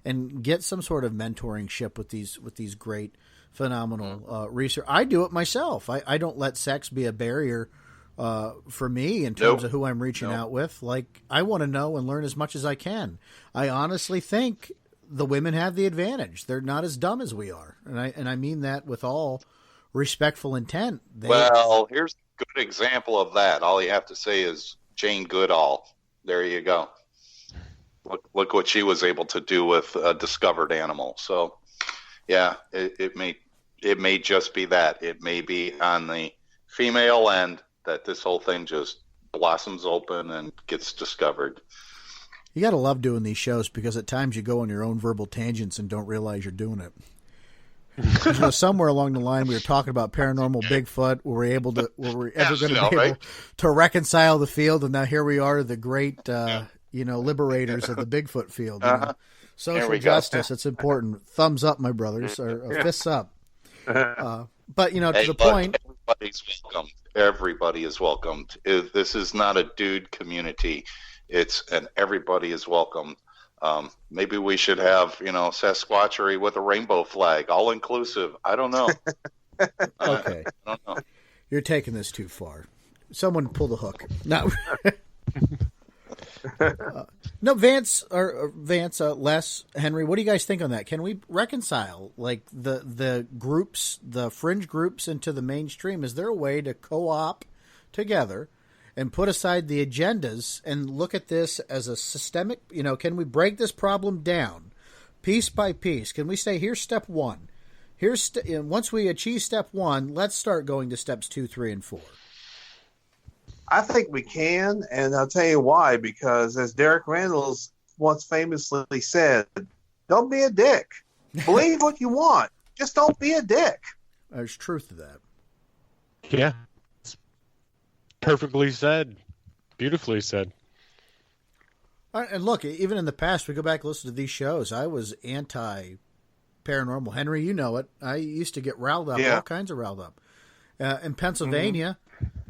and get some sort of mentoringship with these great, phenomenal research. I do it myself. I don't let sex be a barrier for me in terms of who I'm reaching out with. Like, I want to know and learn as much as I can. I honestly think the women have the advantage. They're not as dumb as we are, and I mean that with all respectful intent. Well, here's a good example of that. All you have to say is Jane Goodall. There you go. Look what she was able to do with a discovered animal. So, yeah, it may just be that. It may be on the female end that this whole thing just blossoms open and gets discovered. You got to love doing these shows, because at times you go on your own verbal tangents and don't realize you're doing it. Somewhere along the line we were talking about paranormal Bigfoot. Were we ever going to be able to reconcile the field? And now here we are, the great, liberators of the Bigfoot field. Social justice, it's important. Thumbs up, my brothers, or fists up. But, to the point. Everybody's welcome. Everybody is welcomed. This is not a dude community. Everybody is welcome. Maybe we should have, Sasquatchery with a rainbow flag, all inclusive. I don't know. Okay. I don't know. You're taking this too far. Someone pull the hook. No. No, Vance, Les, Henry, what do you guys think on that? Can we reconcile the groups, the fringe groups, into the mainstream? Is there a way to co-op together and put aside the agendas and look at this as a systemic, can we break this problem down piece by piece? Can we say, here's step one. Once we achieve step one, let's start going to steps 2, 3, and 4. I think we can, and I'll tell you why. Because as Derek Randall's once famously said, don't be a dick. Believe what you want. Just don't be a dick. There's truth to that. Yeah. Perfectly said. Beautifully said. And look, even in the past, we go back and listen to these shows. I was anti-paranormal. Henry, you know it. I used to get riled up, all kinds of riled up. In Pennsylvania,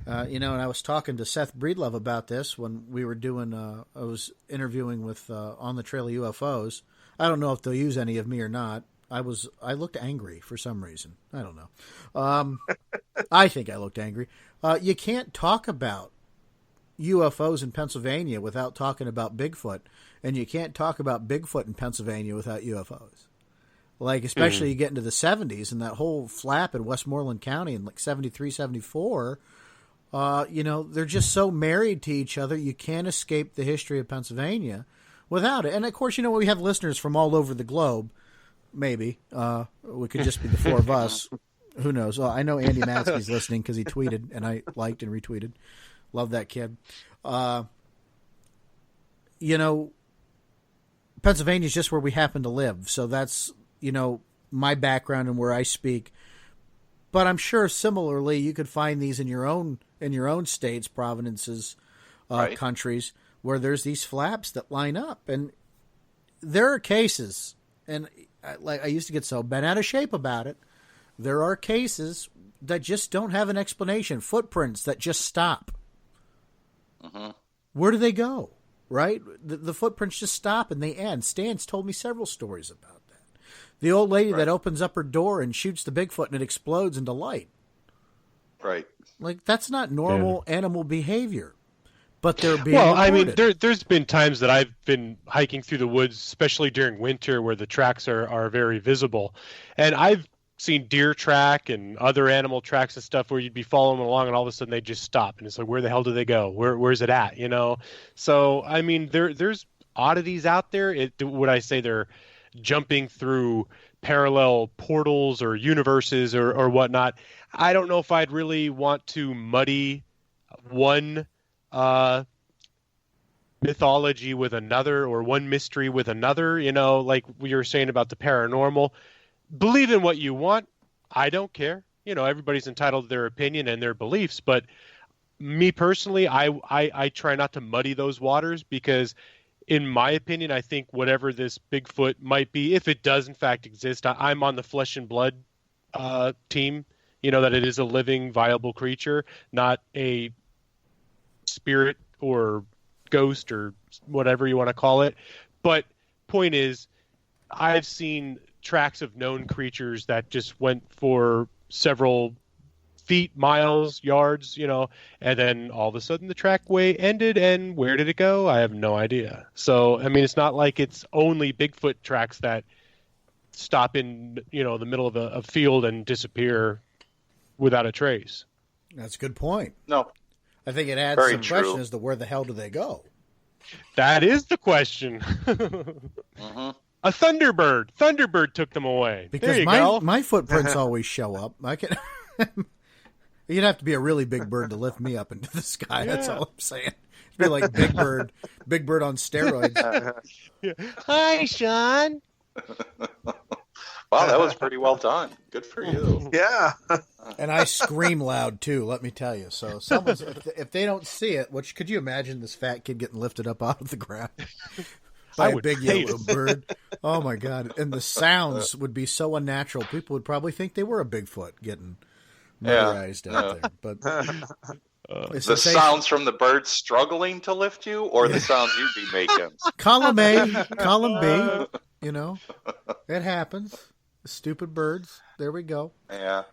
and I was talking to Seth Breedlove about this when we were doing, I was interviewing with On the Trail of UFOs. I don't know if they'll use any of me or not. I looked angry for some reason. I don't know. I think I looked angry. You can't talk about UFOs in Pennsylvania without talking about Bigfoot, and you can't talk about Bigfoot in Pennsylvania without UFOs. Especially you get into the 70s and that whole flap in Westmoreland County in 73, 74, they're just so married to each other, you can't escape the history of Pennsylvania without it. And, of course, we have listeners from all over the globe. Maybe. We could just be the four of us. Who knows? Well, I know Andy Matsky's listening because he tweeted, and I liked and retweeted. Love that kid. Pennsylvania is just where we happen to live. So that's, my background and where I speak. But I'm sure similarly you could find these in your own states, provinces, countries, where there's these flaps that line up. And there are cases, and I used to get so bent out of shape about it. There are cases that just don't have an explanation. Footprints that just stop. Mm-hmm. Where do they go? Right? The footprints just stop and they end. Stan's told me several stories about that. The old lady that opens up her door and shoots the Bigfoot and it explodes into light. Right. That's not normal animal behavior. but they're being Well, I mean, reported. there's been times that I've been hiking through the woods, especially during winter, where the tracks are very visible, and I've seen deer track and other animal tracks and stuff where you'd be following them along, and all of a sudden they just stop, and it's like, where the hell do they go? Where's it at? You know? So I mean, there's oddities out there. Would I say they're jumping through parallel portals or universes or whatnot? I don't know if I'd really want to muddy one mythology with another, or one mystery with another. You know, like we were saying about the paranormal. Believe in what you want. I don't care. You know, everybody's entitled to their opinion and their beliefs, but me personally, I try not to muddy those waters, because in my opinion, I think whatever this Bigfoot might be, if it does in fact exist, I'm on the flesh and blood team. You know, that it is a living, viable creature, not a spirit or ghost or whatever you want to call it. But point is, I've seen tracks of known creatures that just went for several feet, miles, yards, you know, and then all of a sudden the trackway ended, and where did it go? I have no idea. So, I mean, it's not like it's only Bigfoot tracks that stop in, you know, the middle of a field and disappear without a trace. That's a good point. No. I think it adds Very some true. question as to where the hell do they go? That is the question. Mm-hmm. A Thunderbird. Thunderbird took them away. Because there you go. my footprints always show up. I can. You'd have to be a really big bird to lift me up into the sky. That's all I'm saying. It'd be like Big Bird on steroids. Hi, Sean. Wow, that was pretty well done. Good for you. Yeah. And I scream loud too, let me tell you. So if they don't see it, which could you imagine this fat kid getting lifted up out of the ground by a big yellow bird? Oh my God. And the sounds would be so unnatural. People would probably think they were a Bigfoot getting murderized out there. But the sounds from the birds struggling to lift you, or the sounds you'd be making? Column A, column B, you know, it happens. Stupid birds. There we go. Yeah.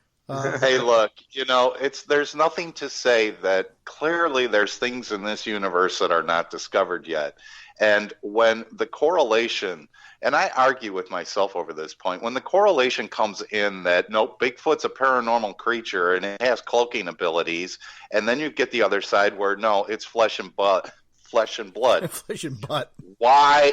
Hey, look, you know, there's nothing to say that clearly there's things in this universe that are not discovered yet. And when the correlation, and I argue with myself over this point, when the correlation comes in that, no, Bigfoot's a paranormal creature and it has cloaking abilities, and then you get the other side where, no, it's flesh and blood. Flesh and butt. Why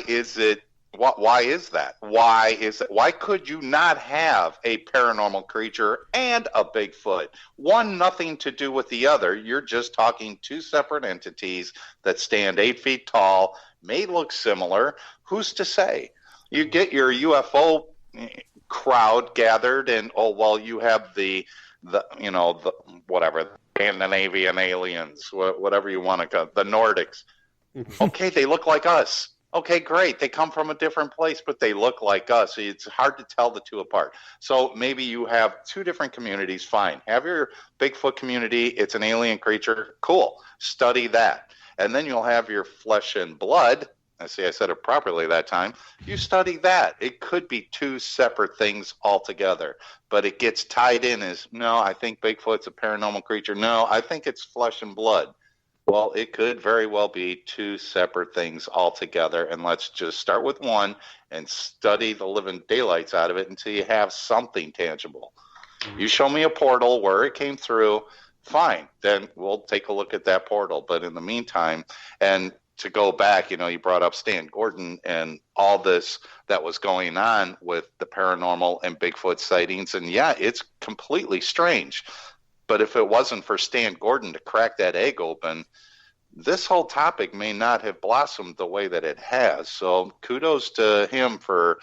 is it? Why is that? Why could you not have a paranormal creature and a Bigfoot? One nothing to do with the other. You're just talking two separate entities that stand 8 feet tall, may look similar. Who's to say? You get your UFO crowd gathered, and you have the whatever, Scandinavian aliens, whatever you want to call it, the Nordics. Okay, they look like us. Okay, great. They come from a different place, but they look like us. It's hard to tell the two apart. So maybe you have two different communities. Fine. Have your Bigfoot community. It's an alien creature. Cool. Study that. And then you'll have your flesh and blood. I said it properly that time. You study that. It could be two separate things altogether, but it gets tied in as, no, I think Bigfoot's a paranormal creature. No, I think it's flesh and blood. Well, it could very well be two separate things altogether, and let's just start with one and study the living daylights out of it until you have something tangible. You show me a portal where it came through, fine, then we'll take a look at that portal. But in the meantime, and to go back, you brought up Stan Gordon and all this that was going on with the paranormal and Bigfoot sightings, and yeah, it's completely strange. But if it wasn't for Stan Gordon to crack that egg open, this whole topic may not have blossomed the way that it has. So kudos to him for,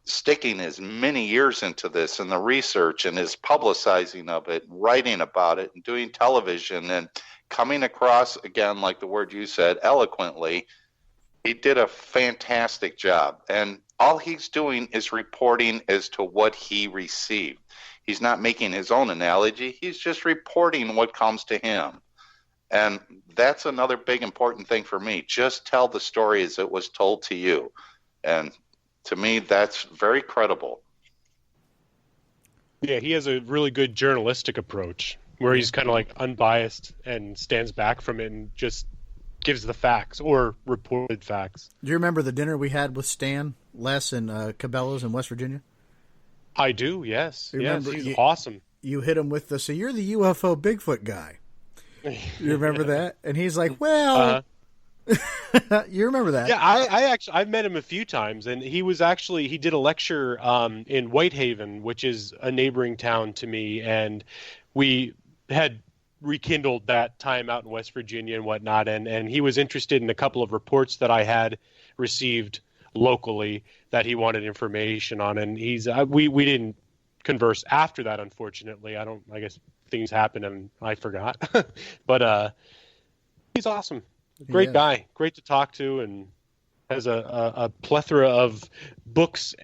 sticking as many years into this and the research and his publicizing of it, writing about it and doing television and coming across, again, like the word you said, eloquently. He did a fantastic job. And all he's doing is reporting as to what he received. He's not making his own analogy. He's just reporting what comes to him. And that's another big important thing for me. Just tell the story as it was told to you. And to me, that's very credible. Yeah, he has a really good journalistic approach. where he's kind of like unbiased and stands back from it and just gives the facts or reported facts. Do you remember the dinner we had with Stan, Les, and Cabela's in West Virginia? I do, yes. Yes, he's awesome. You hit him with so you're the UFO Bigfoot guy. You remember that? And he's like, well... You remember that? Yeah, I've met him a few times, and he did a lecture in Whitehaven, which is a neighboring town to me, and we had rekindled that time out in West Virginia and whatnot, and he was interested in a couple of reports that I had received locally that he wanted information on, and we didn't converse after that, unfortunately. I guess things happened and I forgot. But he's awesome. Great guy, great to talk to, and has a plethora of books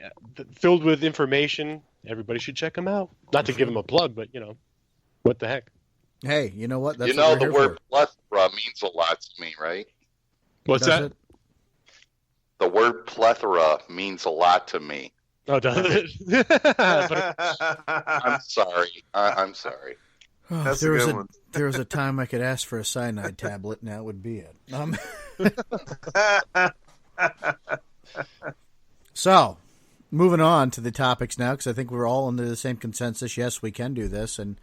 filled with information. Everybody should check him out. Not to give him a plug, but what the heck? Hey, you know what? That's the word plethora means a lot to me, right? What's that? The word plethora means a lot to me. Oh, does it? I'm sorry. I'm sorry. That's there was a time I could ask for a cyanide tablet, and that would be it. So, moving on to the topics now, because I think we're all under the same consensus. Yes, we can do this, and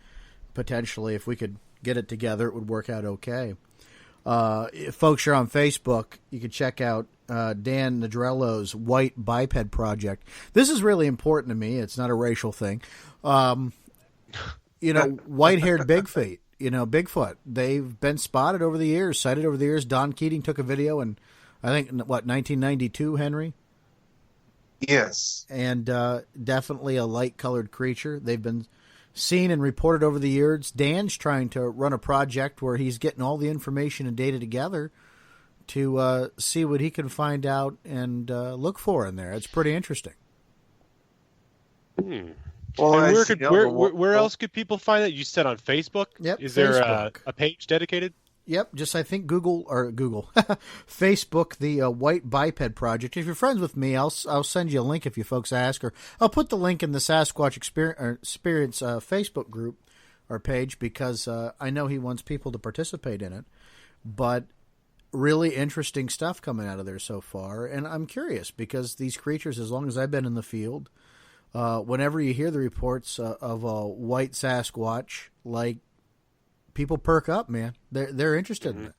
potentially, if we could get it together, it would work out okay. If folks are on Facebook, you can check out Dan Nadrello's White Biped Project. This is really important to me. It's not a racial thing. White-haired Bigfoot. They've been spotted over the years, cited over the years. Don Keating took a video in, I think, 1992, Henry? Yes. And definitely a light-colored creature. They've been seen and reported over the years. Dan's trying to run a project where he's getting all the information and data together to see what he can find out and look for in there. It's pretty interesting. Well, and where else could people find it? You said on Facebook? Yep. Is there a page dedicated? Yep. Just, I think, Google, Facebook, the White Biped Project. If you're friends with me, I'll send you a link if you folks ask, or I'll put the link in the Sasquatch Experience Facebook group or page, because I know he wants people to participate in it. But really interesting stuff coming out of there so far. And I'm curious, because these creatures, as long as I've been in the field, whenever you hear the reports of a white Sasquatch, like, people perk up, man. They're interested in this.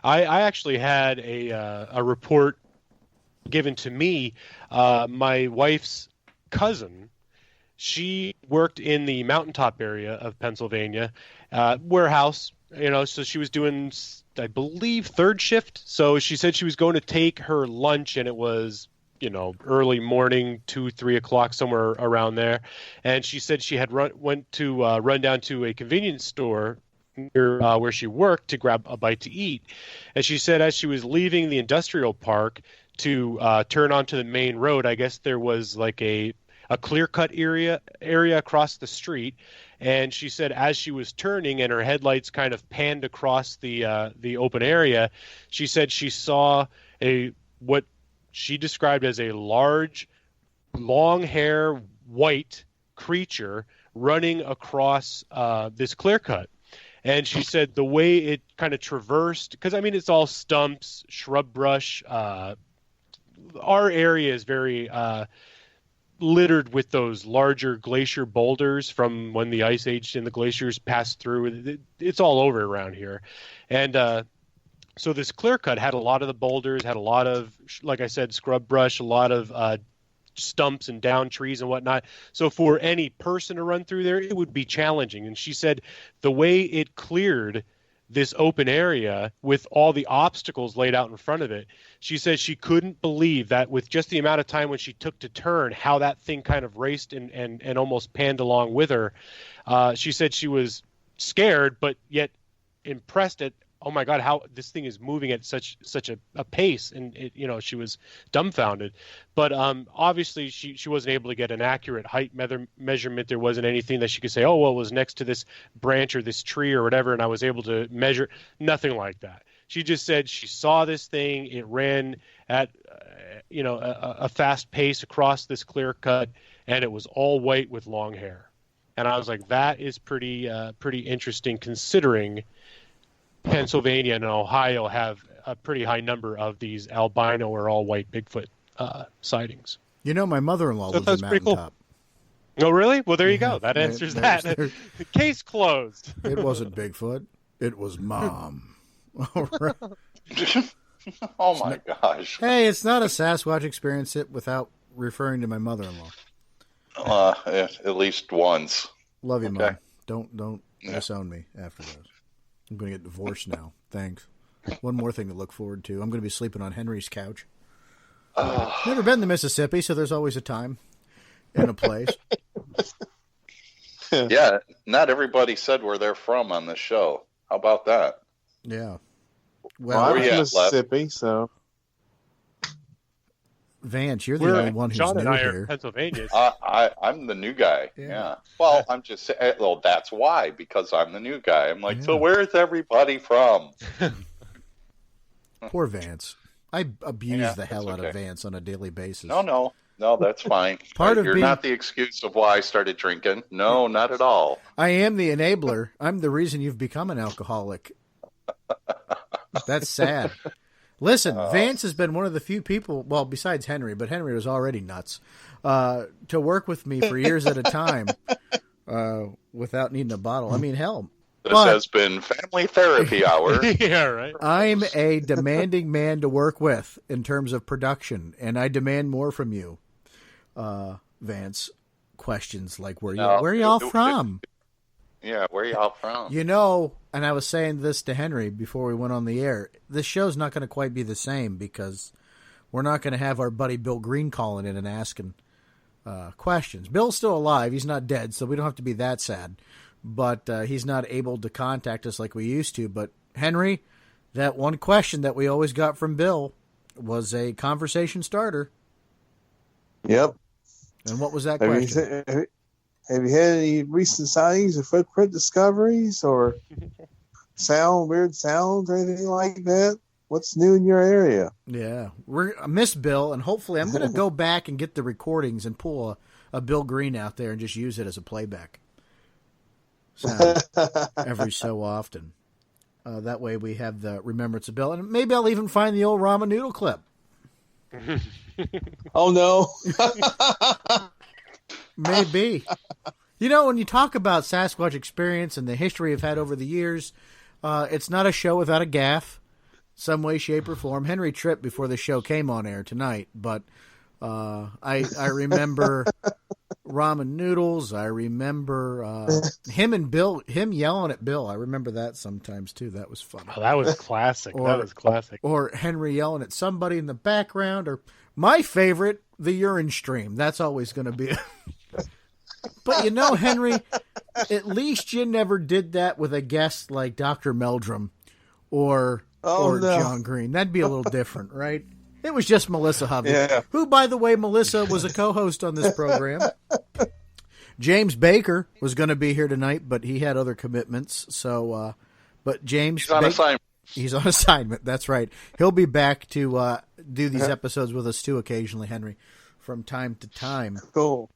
I actually had a report given to me. My wife's cousin, she worked in the mountaintop area of Pennsylvania, warehouse. So she was doing, I believe, third shift. So she said she was going to take her lunch, and it was early morning, 2-3 o'clock, somewhere around there. And she said she had run down to a convenience store near where she worked to grab a bite to eat. And she said as she was leaving the industrial park to turn onto the main road, I guess there was like a clear-cut area across the street. And she said as she was turning and her headlights kind of panned across the open area, she said she saw what she described as a large, long hair, white creature running across this clear cut. And she said the way it kind of traversed, because it's all stumps, shrub brush. Our area is very littered with those larger glacier boulders from when the ice age and the glaciers passed through. It's all over around here. And so this clear cut had a lot of the boulders, had a lot of, like I said, scrub brush, a lot of stumps and down trees and whatnot. So for any person to run through there, it would be challenging. And she said the way it cleared this open area with all the obstacles laid out in front of it, she said she couldn't believe that with just the amount of time when she took to turn, how that thing kind of raced and almost panned along with her. She said she was scared, but yet impressed at, oh my God, how this thing is moving at such a pace. And she was dumbfounded, but obviously she wasn't able to get an accurate height measurement. There wasn't anything that she could say, oh, well, it was next to this branch or this tree or whatever, and I was able to measure. Nothing like that. She just said she saw this thing. It ran at a fast pace across this clear cut, and it was all white with long hair. And I was like, that is pretty interesting, considering Pennsylvania and Ohio have a pretty high number of these albino or all white Bigfoot sightings. You know, my mother-in-law lives in Mountaintop. Cool. Oh, really? Well, there you go. That answers that. The case closed. It wasn't Bigfoot. It was Mom. All right. Oh, my gosh. Hey, it's not a Sasquatch experience without referring to my mother-in-law. At least once. Love you, Mom. Don't disown me after those. I'm going to get divorced now. Thanks. One more thing to look forward to. I'm going to be sleeping on Henry's couch. Never been to Mississippi, so there's always a time and a place. Yeah, not everybody said where they're from on the show. How about that? Yeah. Well, I'm from Mississippi, so. Vance, you're the only one who's John new and I here. are Pennsylvania. I'm the new guy. Yeah. Well, I'm just saying. Well, that's why, because I'm the new guy. I'm like, so where's everybody from? Poor Vance. I abuse the hell out of Vance on a daily basis. No, that's fine. You're not the excuse of why I started drinking. No, not at all. I am the enabler. I'm the reason you've become an alcoholic. That's sad. Listen, Vance has been one of the few people, well, besides Henry, but Henry was already nuts, to work with me for years at a time without needing a bottle. I mean, hell. This has been family therapy hour. Yeah, right. I'm a demanding man to work with in terms of production, and I demand more from you, Vance. Questions like, where are y'all from? Yeah, where are y'all from? You know, and I was saying this to Henry before we went on the air, this show's not going to quite be the same because we're not going to have our buddy Bill Green calling in and asking questions. Bill's still alive. He's not dead, so we don't have to be that sad. But he's not able to contact us like we used to. But, Henry, that one question that we always got from Bill was a conversation starter. Yep. And what was that question? Have you had any recent sightings or footprint discoveries or weird sounds or anything like that? What's new in your area? Yeah. I miss Bill, and hopefully I'm going to go back and get the recordings and pull a Bill Green out there and just use it as a playback sound every so often. That way we have the remembrance of Bill. And maybe I'll even find the old ramen noodle clip. Oh, no. Maybe. You know, when you talk about Sasquatch Experience and the history we've had over the years, it's not a show without a gaffe, some way, shape, or form. Henry tripped before the show came on air tonight, but I remember ramen noodles. I remember him yelling at Bill. I remember that sometimes, too. That was fun. Oh, that was classic. Or Henry yelling at somebody in the background, or my favorite, the urine stream. That's always going to be it. But you know, Henry, at least you never did that with a guest like Dr. Meldrum or John Green. That'd be a little different, right? It was just Melissa Hovey, who, by the way, Melissa was a co-host on this program. James Baker was going to be here tonight, but he had other commitments. So, but James, he's on assignment. He's on assignment. That's right. He'll be back to do these episodes with us too, occasionally, Henry, from time to time. Cool.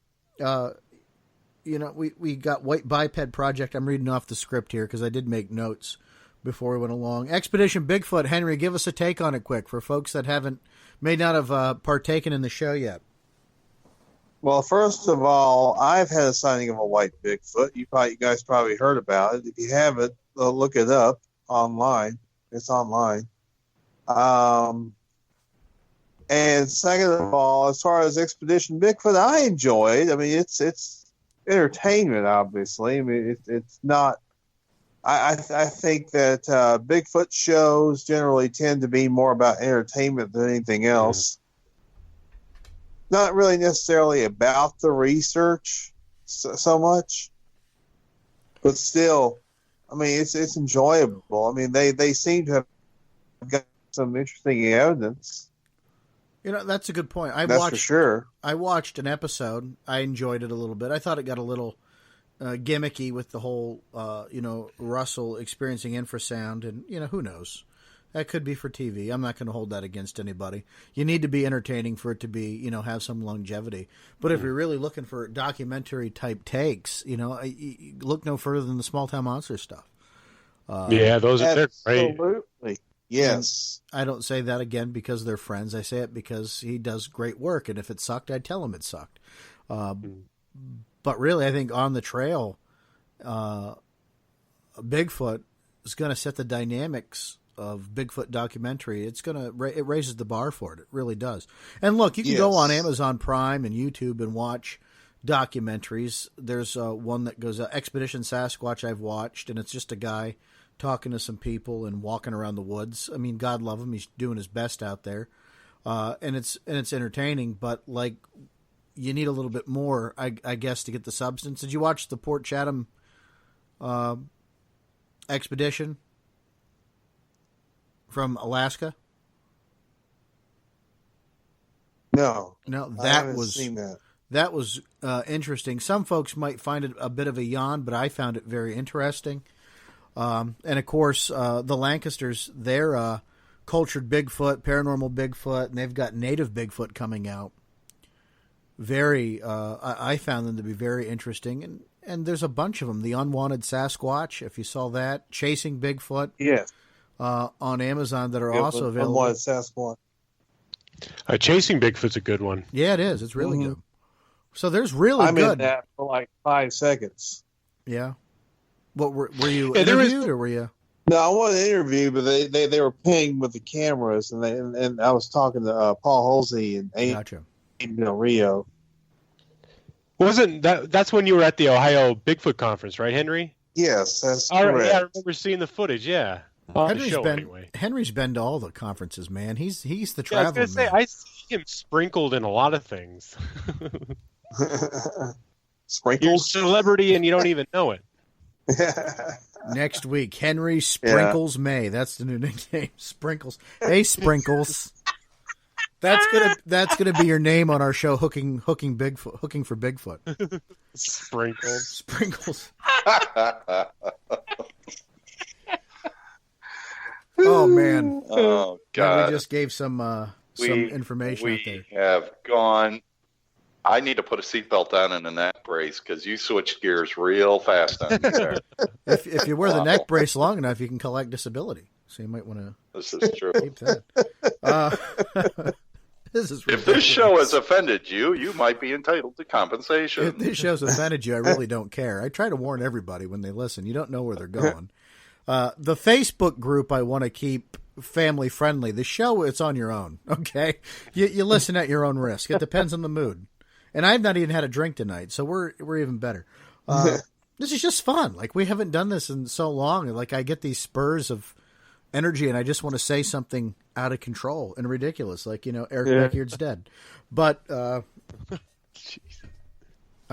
You know, we got White Biped Project. I'm reading off the script here because I did make notes before we went along. Expedition Bigfoot. Henry, give us a take on it quick for folks that may not have partaken in the show yet. Well, first of all, I've had a sighting of a white Bigfoot. You guys probably heard about it. If you haven't, look it up online. It's online. And second of all, as far as Expedition Bigfoot, I enjoy it. I mean, it's entertainment, obviously. I mean, it's not. I think that Bigfoot shows generally tend to be more about entertainment than anything else. Not really necessarily about the research so much, but still, I mean, it's enjoyable. I mean, they seem to have got some interesting evidence. You know, that's a good point. For sure. I watched an episode. I enjoyed it a little bit. I thought it got a little gimmicky with the whole, Russell experiencing infrasound, and who knows. That could be for TV. I'm not going to hold that against anybody. You need to be entertaining for it to be, have some longevity. But if you're really looking for documentary type takes, you look no further than the Small Town Monster stuff. Those are great. Absolutely. Yes. And I don't say that again because they're friends. I say it because he does great work. And if it sucked, I'd tell him it sucked. But really, I think On the Trail, Bigfoot is going to set the dynamics of Bigfoot documentary. It raises the bar for it. It really does. And look, you can go on Amazon Prime and YouTube and watch documentaries. There's one that goes Expedition Sasquatch I've watched, and it's just a guy talking to some people and walking around the woods. I mean, God love him. He's doing his best out there. And it's entertaining, but like you need a little bit more, I guess, to get the substance. Did you watch the Port Chatham expedition from Alaska? No, that was interesting. Some folks might find it a bit of a yawn, but I found it very interesting. And of course, the Lancasters, they're cultured Bigfoot, paranormal Bigfoot, and they've got native Bigfoot coming out. I found them to be very interesting, and there's a bunch of them. The Unwanted Sasquatch, if you saw that, Chasing Bigfoot, yes, on Amazon that are also available. Unwanted Sasquatch. Chasing Bigfoot's a good one. Yeah, it is. It's really good. So there's really I'm good. in that for like 5 seconds. Yeah. What were you interviewed or were you? No, I wasn't interviewed, but they were paying with the cameras, and I was talking to Paul Halsey and Gotcha. Rio. Wasn't that's when you were at the Ohio Bigfoot conference, right, Henry? Yes, that's correct. correct. Yeah, I remember seeing the footage. Yeah, Henry's been to all the conferences, man. He's the traveler. I see him sprinkled in a lot of things. Sprinkles? You're a celebrity and you don't even know it. Next week, Henry Sprinkles May. That's the new nickname. Sprinkles. Hey, Sprinkles. That's gonna be your name on our show, hooking for Bigfoot. Sprinkles. Oh man. Oh God. We just gave some information out there. We have gone. I need to put a seatbelt on and a neck brace because you switched gears real fast on me there. If you wear the neck brace long enough, you can collect disability. So you might want to. This is true. Keep that. If this show has offended you, you might be entitled to compensation. If this show's offended you, I really don't care. I try to warn everybody when they listen. You don't know where they're going. The Facebook group I want to keep family friendly. The show, it's on your own, okay? You listen at your own risk. It depends on the mood. And I've not even had a drink tonight, so we're even better. This is just fun. Like, we haven't done this in so long. Like, I get these spurs of energy, and I just want to say something out of control and ridiculous, like, Eric Beckbeard's dead. But I'm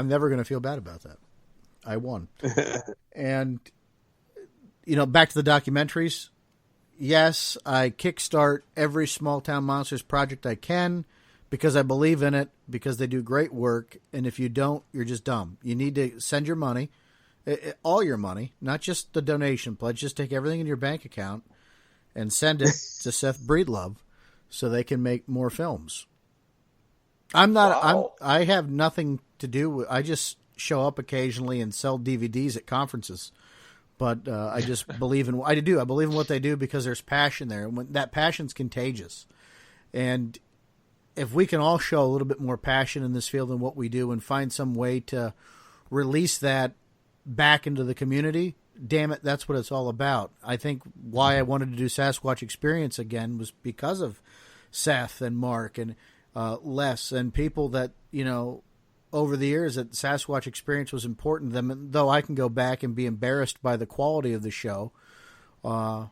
never going to feel bad about that. I won. And, back to the documentaries. Yes, I kickstart every Small Town Monsters project I can because I believe in it, because they do great work. And if you don't, you're just dumb. You need to send your money, all your money, not just the donation pledge. Just take everything in your bank account and send it to Seth Breedlove so they can make more films. I have nothing to do with, I just show up occasionally and sell DVDs at conferences. But I just believe in, I believe in what they do because there's passion there. And that passion's contagious. And if we can all show a little bit more passion in this field than what we do and find some way to release that back into the community, damn it, that's what it's all about. I think why I wanted to do Sasquatch Experience again was because of Seth and Mark and Les and people that, over the years that Sasquatch Experience was important to them, and though I can go back and be embarrassed by the quality of the show. Les,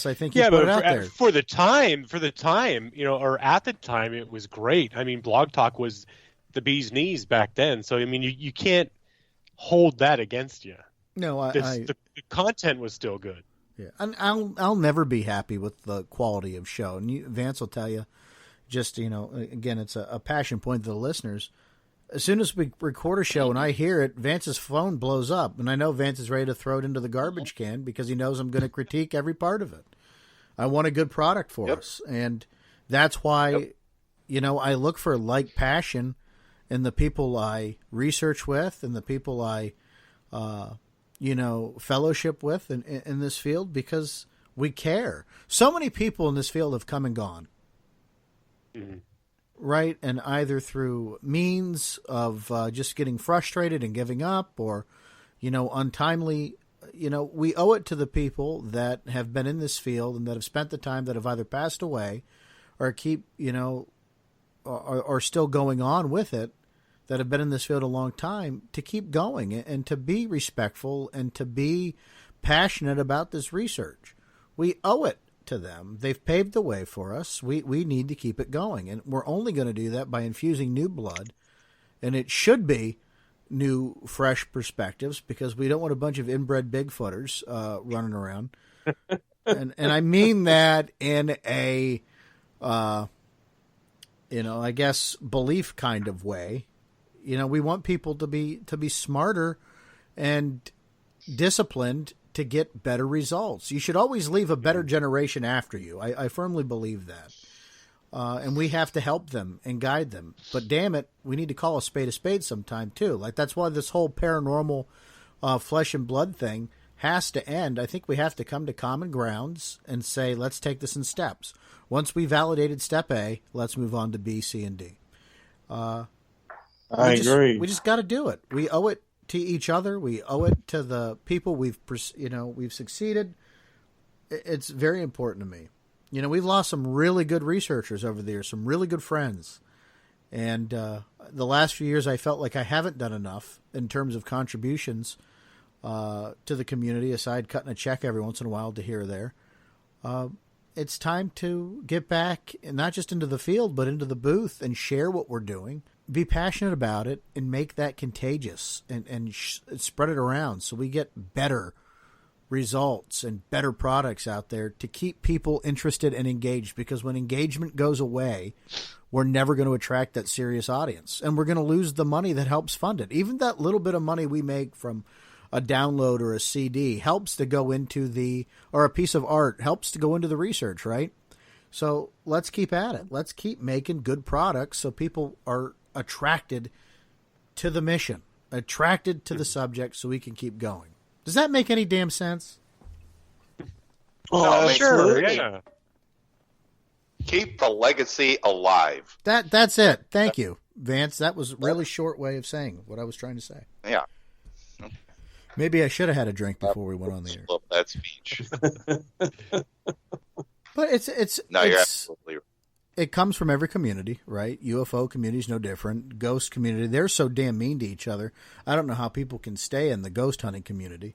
I think you put it out there. For the time, or at the time, it was great. I mean, Blog Talk was the bee's knees back then. So, I mean, you can't hold that against you. No, the content was still good. Yeah, and I'll never be happy with the quality of show. And Vance will tell you, just, again, it's a passion point to the listeners. As soon as we record a show and I hear it, Vance's phone blows up. And I know Vance is ready to throw it into the garbage can because he knows I'm going to critique every part of it. I want a good product for us. And that's why, I look for like passion in the people I research with and the people I, fellowship with in this field, because we care. So many people in this field have come and gone. Mm-hmm. Right? And either through means of just getting frustrated and giving up, or, untimely, we owe it to the people that have been in this field and that have spent the time, that have either passed away or keep, or still going on with it, that have been in this field a long time, to keep going and to be respectful and to be passionate about this research. We owe it to them. They've paved the way for us. We need to keep it going. And we're only going to do that by infusing new blood. And it should be new, fresh perspectives, because we don't want a bunch of inbred Bigfooters running around. and I mean that in a, I guess, belief kind of way. We want people to be smarter and disciplined to get better results. You should always leave a better generation after you. I firmly believe that. And we have to help them and guide them. But damn it, we need to call a spade sometime too. Like, that's why this whole paranormal flesh and blood thing has to end. I think we have to come to common grounds and say, let's take this in steps. Once we validated step A, let's move on to B, C, and D. I agree. We just got to do it. We owe it to each other. We owe it to the people we've succeeded. It's very important to me. We've lost some really good researchers over the years, some really good friends. And the last few years, I felt like I haven't done enough in terms of contributions to the community, aside cutting a check every once in a while to here or there. It's time to get back, not just into the field, but into the booth and share what we're doing. Be passionate about it and make that contagious and spread it around so we get better results and better products out there to keep people interested and engaged, because when engagement goes away, we're never going to attract that serious audience, and we're going to lose the money that helps fund it. Even that little bit of money we make from a download or a CD helps to go into or a piece of art helps to go into the research, right? So let's keep at it. Let's keep making good products so people are attracted to the mission, attracted to the subject, so we can keep going. Does that make any damn sense? Oh, sure. Yeah. Keep the legacy alive. That's it. Thank you, Vance. That was a really short way of saying what I was trying to say. Yeah. Maybe I should have had a drink before we went on the air. Love that speech. But it's you're absolutely right. It comes from every community, right? UFO community is no different. Ghost community, they're so damn mean to each other. I don't know how people can stay in the ghost hunting community.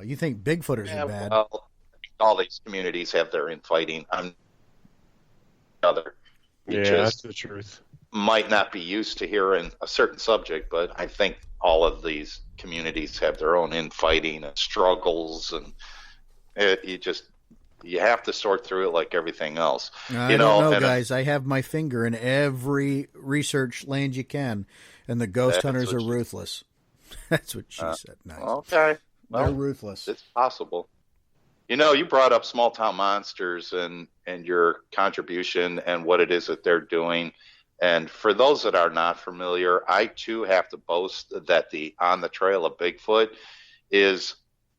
You think Bigfooters are bad? Well, all these communities have their infighting on other. That's the truth. Might not be used to hearing a certain subject, but I think all of these communities have their own infighting and struggles, and you have to sort through it like everything else. I don't know, guys. I have my finger in every research land you can, and the ghost hunters are ruthless. That's what she said. Nice. Okay. Well, they're ruthless. It's possible. You brought up Small Town Monsters and your contribution and what it is that they're doing. And for those that are not familiar, I too have to boast that the On the Trail of Bigfoot is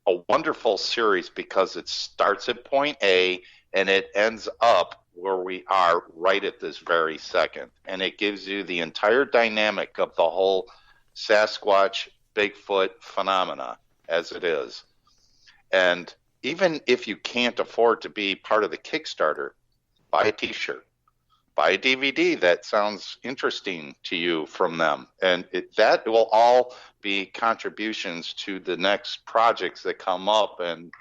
a wonderful series, because it starts at point A and it ends up where we are right at this very second. And it gives you the entire dynamic of the whole Sasquatch Bigfoot phenomena as it is. And even if you can't afford to be part of the Kickstarter, buy a t-shirt, buy a DVD that sounds interesting to you from them. And that will all be contributions to the next projects that come up. And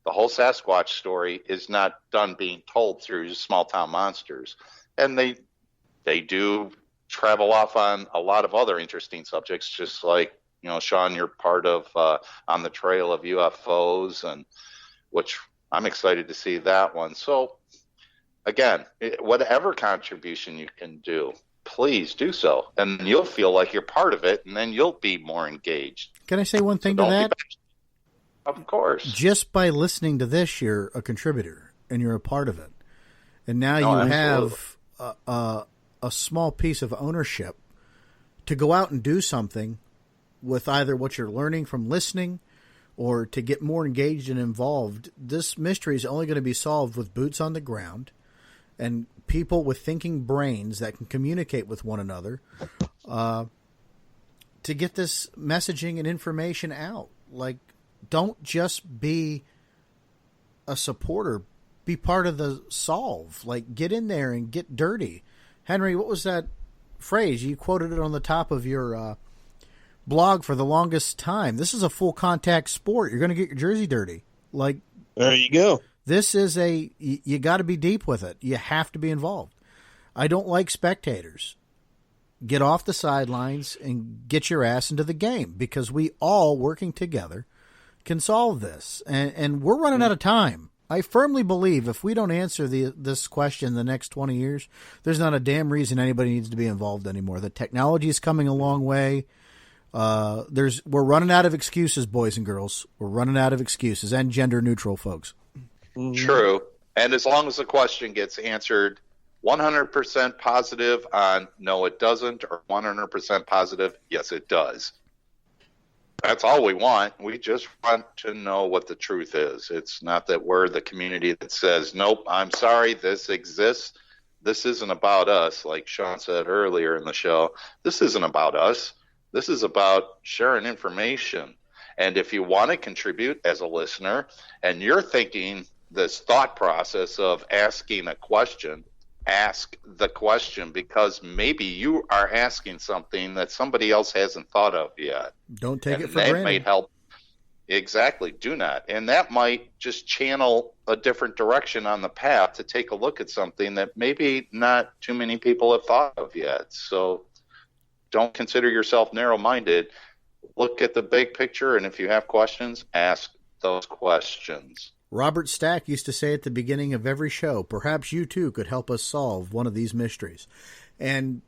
the whole Sasquatch story is not done being told through Small Town Monsters. And they do travel off on a lot of other interesting subjects, just like, Sean, you're part of On the Trail of UFOs, and which I'm excited to see that one. So again, whatever contribution you can do, please do so, and you'll feel like you're part of it, and then you'll be more engaged. Can I say one thing to that? Of course. Just by listening to this, you're a contributor and you're a part of it. And now you have a small piece of ownership to go out and do something with either what you're learning from listening or to get more engaged and involved. This mystery is only going to be solved with boots on the ground and people with thinking brains that can communicate with one another to get this messaging and information out. Like, don't just be a supporter. Be part of the solve. Like, get in there and get dirty. Henry, what was that phrase? You quoted it on the top of your blog for the longest time. This is a full contact sport. You're going to get your jersey dirty. Like, there you go. This is you got to be deep with it. You have to be involved. I don't like spectators. Get off the sidelines and get your ass into the game, because we all working together can solve this. And we're running out of time. I firmly believe if we don't answer this question in the next 20 years, there's not a damn reason anybody needs to be involved anymore. The technology is coming a long way. We're running out of excuses, boys and girls. We're running out of excuses, and gender neutral folks. True. And as long as the question gets answered 100% positive on no, it doesn't, or 100% positive, yes, it does. That's all we want. We just want to know what the truth is. It's not that we're the community that says, nope, I'm sorry, this exists. This isn't about us. Like Sean said earlier in the show, this isn't about us. This is about sharing information. And if you want to contribute as a listener and you're thinking this thought process of asking a question, ask the question, because maybe you are asking something that somebody else hasn't thought of yet. Don't take it for granted. granted. That might help. Exactly. Do not. And that might just channel a different direction on the path to take a look at something that maybe not too many people have thought of yet. So don't consider yourself narrow-minded. Look at the big picture, and if you have questions, ask those questions. Robert Stack used to say at the beginning of every show, perhaps you too could help us solve one of these mysteries. And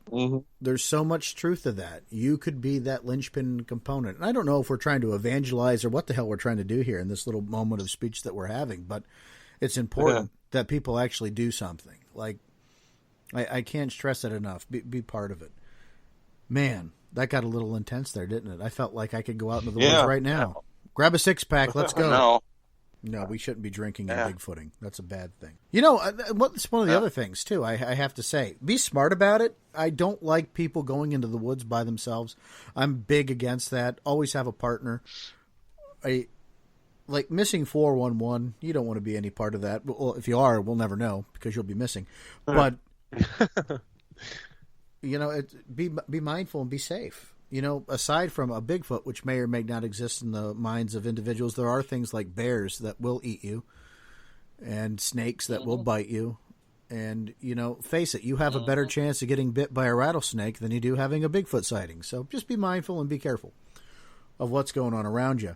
there's so much truth to that. You could be that linchpin component. And I don't know if we're trying to evangelize or what the hell we're trying to do here in this little moment of speech that we're having, but it's important that people actually do something. Like, I can't stress it enough. Be part of it. Man, that got a little intense there, didn't it? I felt like I could go out into the woods right now. Grab a six-pack. Let's go. No, we shouldn't be drinking and bigfooting. That's a bad thing. You know, it's one of the other things, too, I have to say. Be smart about it. I don't like people going into the woods by themselves. I'm big against that. Always have a partner. Like missing 411, you don't want to be any part of that. Well, if you are, we'll never know because you'll be missing. But, you know, be mindful and be safe. You know, aside from a Bigfoot, which may or may not exist in the minds of individuals, there are things like bears that will eat you and snakes that will bite you. And, you know, face it, you have a better chance of getting bit by a rattlesnake than you do having a Bigfoot sighting. So just be mindful and be careful of what's going on around you.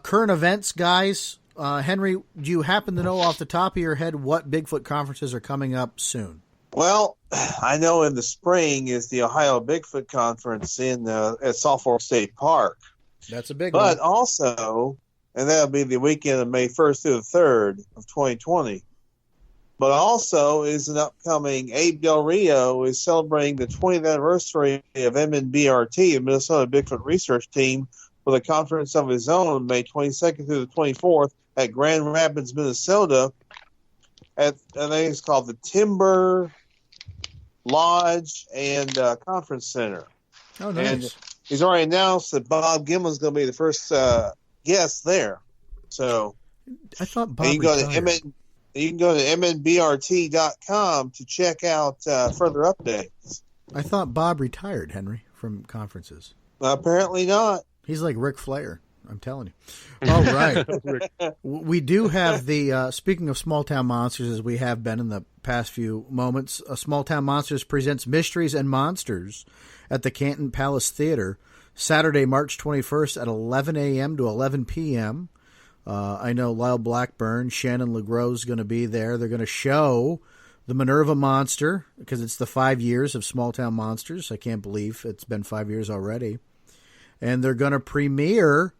Current events, guys. Henry, do you happen to know off the top of your head what Bigfoot conferences are coming up soon? Well, I know in the spring is the Ohio Bigfoot Conference at Salt Fork State Park. That's a big one. But also, and that'll be the weekend of May 1st through the 3rd of 2020. But also is an upcoming Abe Del Rio is celebrating the 20th anniversary of MNBRT, the Minnesota Bigfoot Research Team, with a conference of his own May 22nd through the 24th at Grand Rapids, Minnesota. I think it's called the Timber Lodge and Conference Center. Oh, nice. And he's already announced that Bob Gimlin's going to be the first guest there. So I thought Bob you can go to mnbrt.com to check out further updates. I thought Bob retired, Henry, from conferences. Apparently not. He's like Ric Flair. I'm telling you. All right. We do have the, speaking of Small Town Monsters, as we have been in the past few moments, Small Town Monsters presents Mysteries and Monsters at the Canton Palace Theater, Saturday, March 21st at 11 a.m. to 11 p.m. I know Lyle Blackburn, Shannon LeGros is going to be there. They're going to show the Minerva Monster because it's the 5 years of Small Town Monsters. I can't believe it's been 5 years already. And they're going to premiere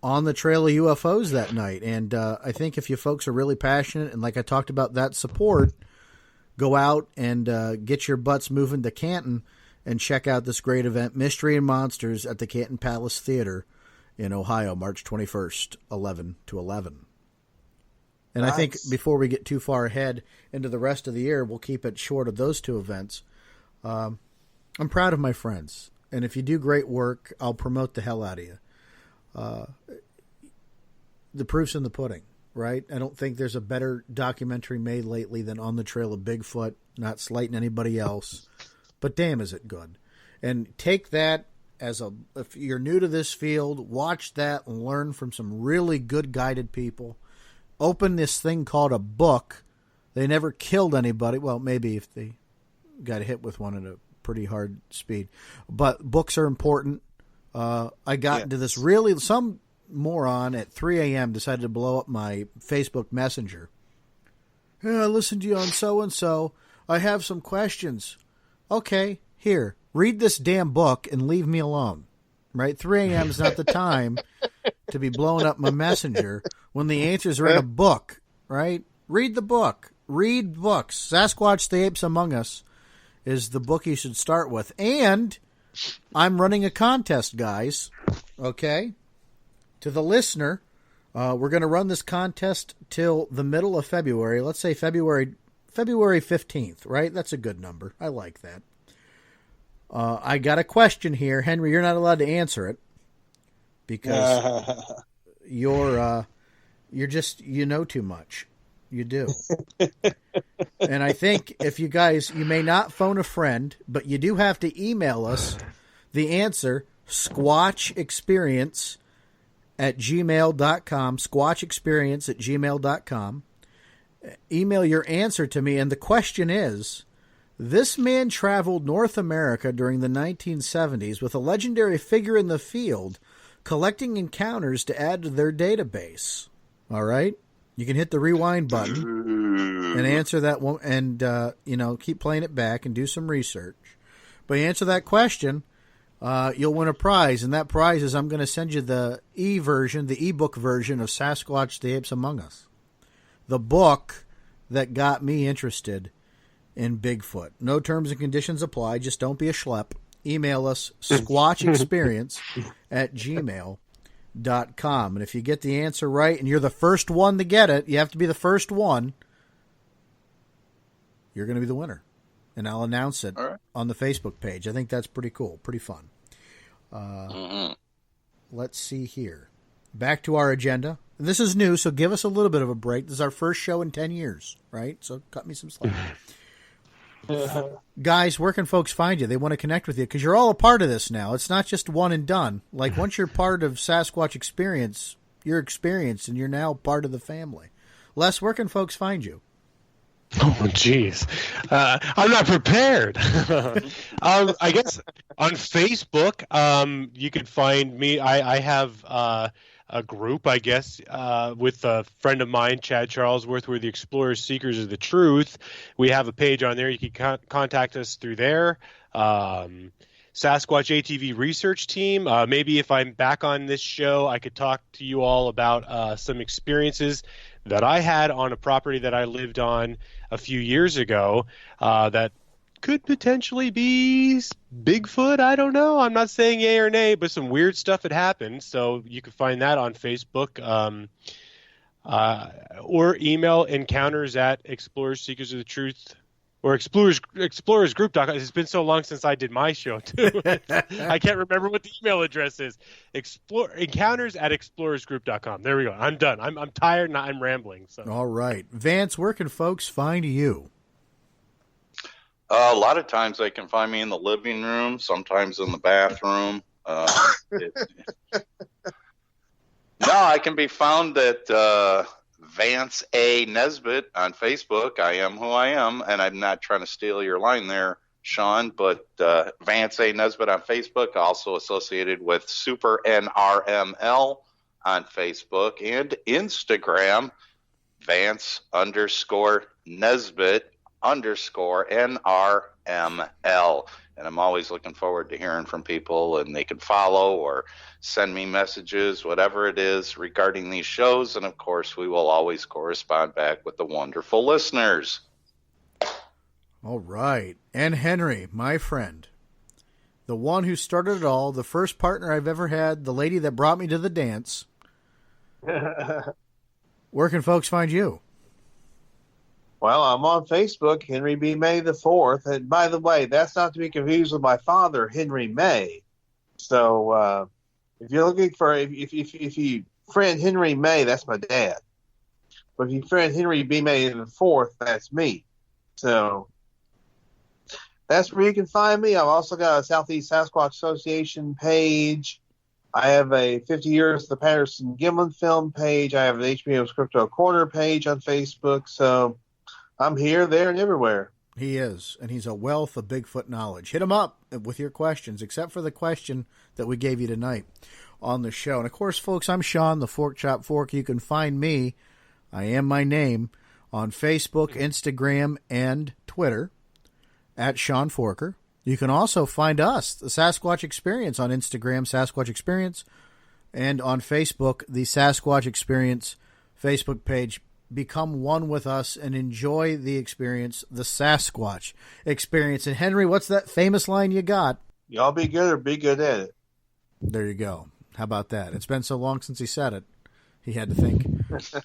on the trail of UFOs that night. And I think if you folks are really passionate, and like I talked about that support, go out and get your butts moving to Canton and check out this great event, Mystery and Monsters at the Canton Palace Theater in Ohio, March 21st, 11 to 11. And nice. I think before we get too far ahead into the rest of the year, we'll keep it short of those two events. I'm proud of my friends. And if you do great work, I'll promote the hell out of you. The proof's in the pudding, right? I don't think there's a better documentary made lately than On the Trail of Bigfoot, not slighting anybody else, but damn is it good. And take that if you're new to this field, watch that and learn from some really good guided people. Open this thing called a book. They never killed anybody. Well, maybe if they got hit with one at a pretty hard speed. But books are important. I got into this some moron at 3 a.m. decided to blow up my Facebook Messenger. Yeah, I listened to you on so-and-so. I have some questions. Okay, here, read this damn book and leave me alone. Right? 3 a.m. is not the time to be blowing up my messenger when the answers are in a book, right? Read the book. Read books. Sasquatch the Apes Among Us is the book you should start with. And I'm running a contest, guys, okay? To the listener, we're going to run this contest till the middle of February. Let's say February 15th, right? That's a good number. I like that. I got a question here. Henry, you're not allowed to answer it because you're just, you know too much. You do. And I think if you guys, you may not phone a friend, but you do have to email us the answer, squatchexperience@gmail.com, squatchexperience@gmail.com. Email your answer to me, and the question is, this man traveled North America during the 1970s with a legendary figure in the field, collecting encounters to add to their database. All right? You can hit the rewind button and answer that one, and keep playing it back and do some research. But you answer that question, you'll win a prize, and that prize is I'm going to send you the ebook version of Sasquatch the Apes Among Us, the book that got me interested in Bigfoot. No terms and conditions apply. Just don't be a schlep. Email us squatchexperience@gmail.com. And if you get the answer right and you're the first one to get it, you have to be the first one, you're going to be the winner. And I'll announce it on the Facebook page. I think that's pretty cool, pretty fun. Let's see here. Back to our agenda. This is new, so give us a little bit of a break. This is our first show in 10 years, right? So cut me some slack. Guys, where can folks find you? They want to connect with you because you're all a part of this now. It's not just one and done. Like once you're part of Sasquatch Experience, you're experienced and you're now part of the family. Les, where can folks find you? Oh, geez. I'm not prepared. I guess on Facebook, you can find me. I have a group, I guess, with a friend of mine, Chad Charlesworth. We're the Explorers Seekers of the Truth. We have a page on there. You can contact us through there. Sasquatch ATV Research Team. Maybe if I'm back on this show, I could talk to you all about some experiences that I had on a property that I lived on a few years ago that could potentially be Bigfoot. I don't know. I'm not saying yay or nay, but some weird stuff had happened. So you can find that on Facebook or email encounters@Explorers Seekers of the Truth or explorersgroup.com. It's been so long since I did my show, too. I can't remember what the email address is. Encounters@explorersgroup.com. There we go. I'm done. I'm tired and I'm rambling. So. All right. Vance, where can folks find you? A lot of times they can find me in the living room, sometimes in the bathroom. I can be found at Vance A. Nesbitt on Facebook. I am who I am, and I'm not trying to steal your line there, Sean, but Vance A. Nesbitt on Facebook, also associated with SuperNRML on Facebook and Instagram, Vance_Nesbitt_NRML. and I'm always looking forward to hearing from people, and they can follow or send me messages, whatever it is regarding these shows. And of course, we will always correspond back with the wonderful listeners. All right. And Henry, my friend, the one who started it all, the first partner I've ever had, the lady that brought me to the dance. Where can folks find you? Well, I'm on Facebook, Henry B. May the 4th. And by the way, that's not to be confused with my father, Henry May. So if you're looking for, if you friend Henry May, that's my dad. But if you friend Henry B. May the 4th, that's me. So that's where you can find me. I've also got a Southeast Sasquatch Association page. I have a 50 Years of the Patterson-Gimlin film page. I have an HBO's Crypto Corner page on Facebook. So I'm here, there, and everywhere. He is, and he's a wealth of Bigfoot knowledge. Hit him up with your questions, except for the question that we gave you tonight on the show. And, of course, folks, I'm Sean, the Fork Chop Fork. You can find me, I am my name, on Facebook, Instagram, and Twitter, at Sean Forker. You can also find us, the Sasquatch Experience, on Instagram, Sasquatch Experience, and on Facebook, the Sasquatch Experience Facebook page. Become one with us and enjoy the experience, the Sasquatch Experience. And Henry, what's that famous line you got? Y'all be good or be good at it. There you go. How about that? It's been so long since he said it. He had to think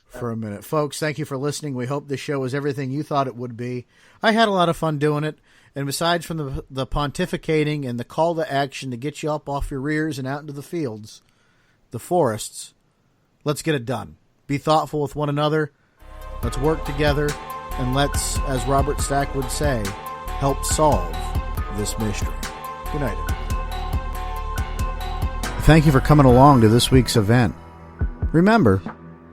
for a minute. Folks, thank you for listening. We hope this show was everything you thought it would be. I had a lot of fun doing it. And besides from the pontificating and the call to action to get you up off your rears and out into the fields, the forests, let's get it done. Be thoughtful with one another. Let's work together, and let's, as Robert Stack would say, help solve this mystery. Good night, everybody. Thank you for coming along to this week's event. Remember,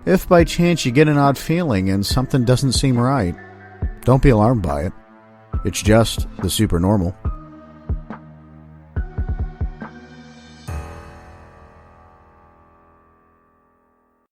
if by chance you get an odd feeling and something doesn't seem right, don't be alarmed by it. It's just the supernormal.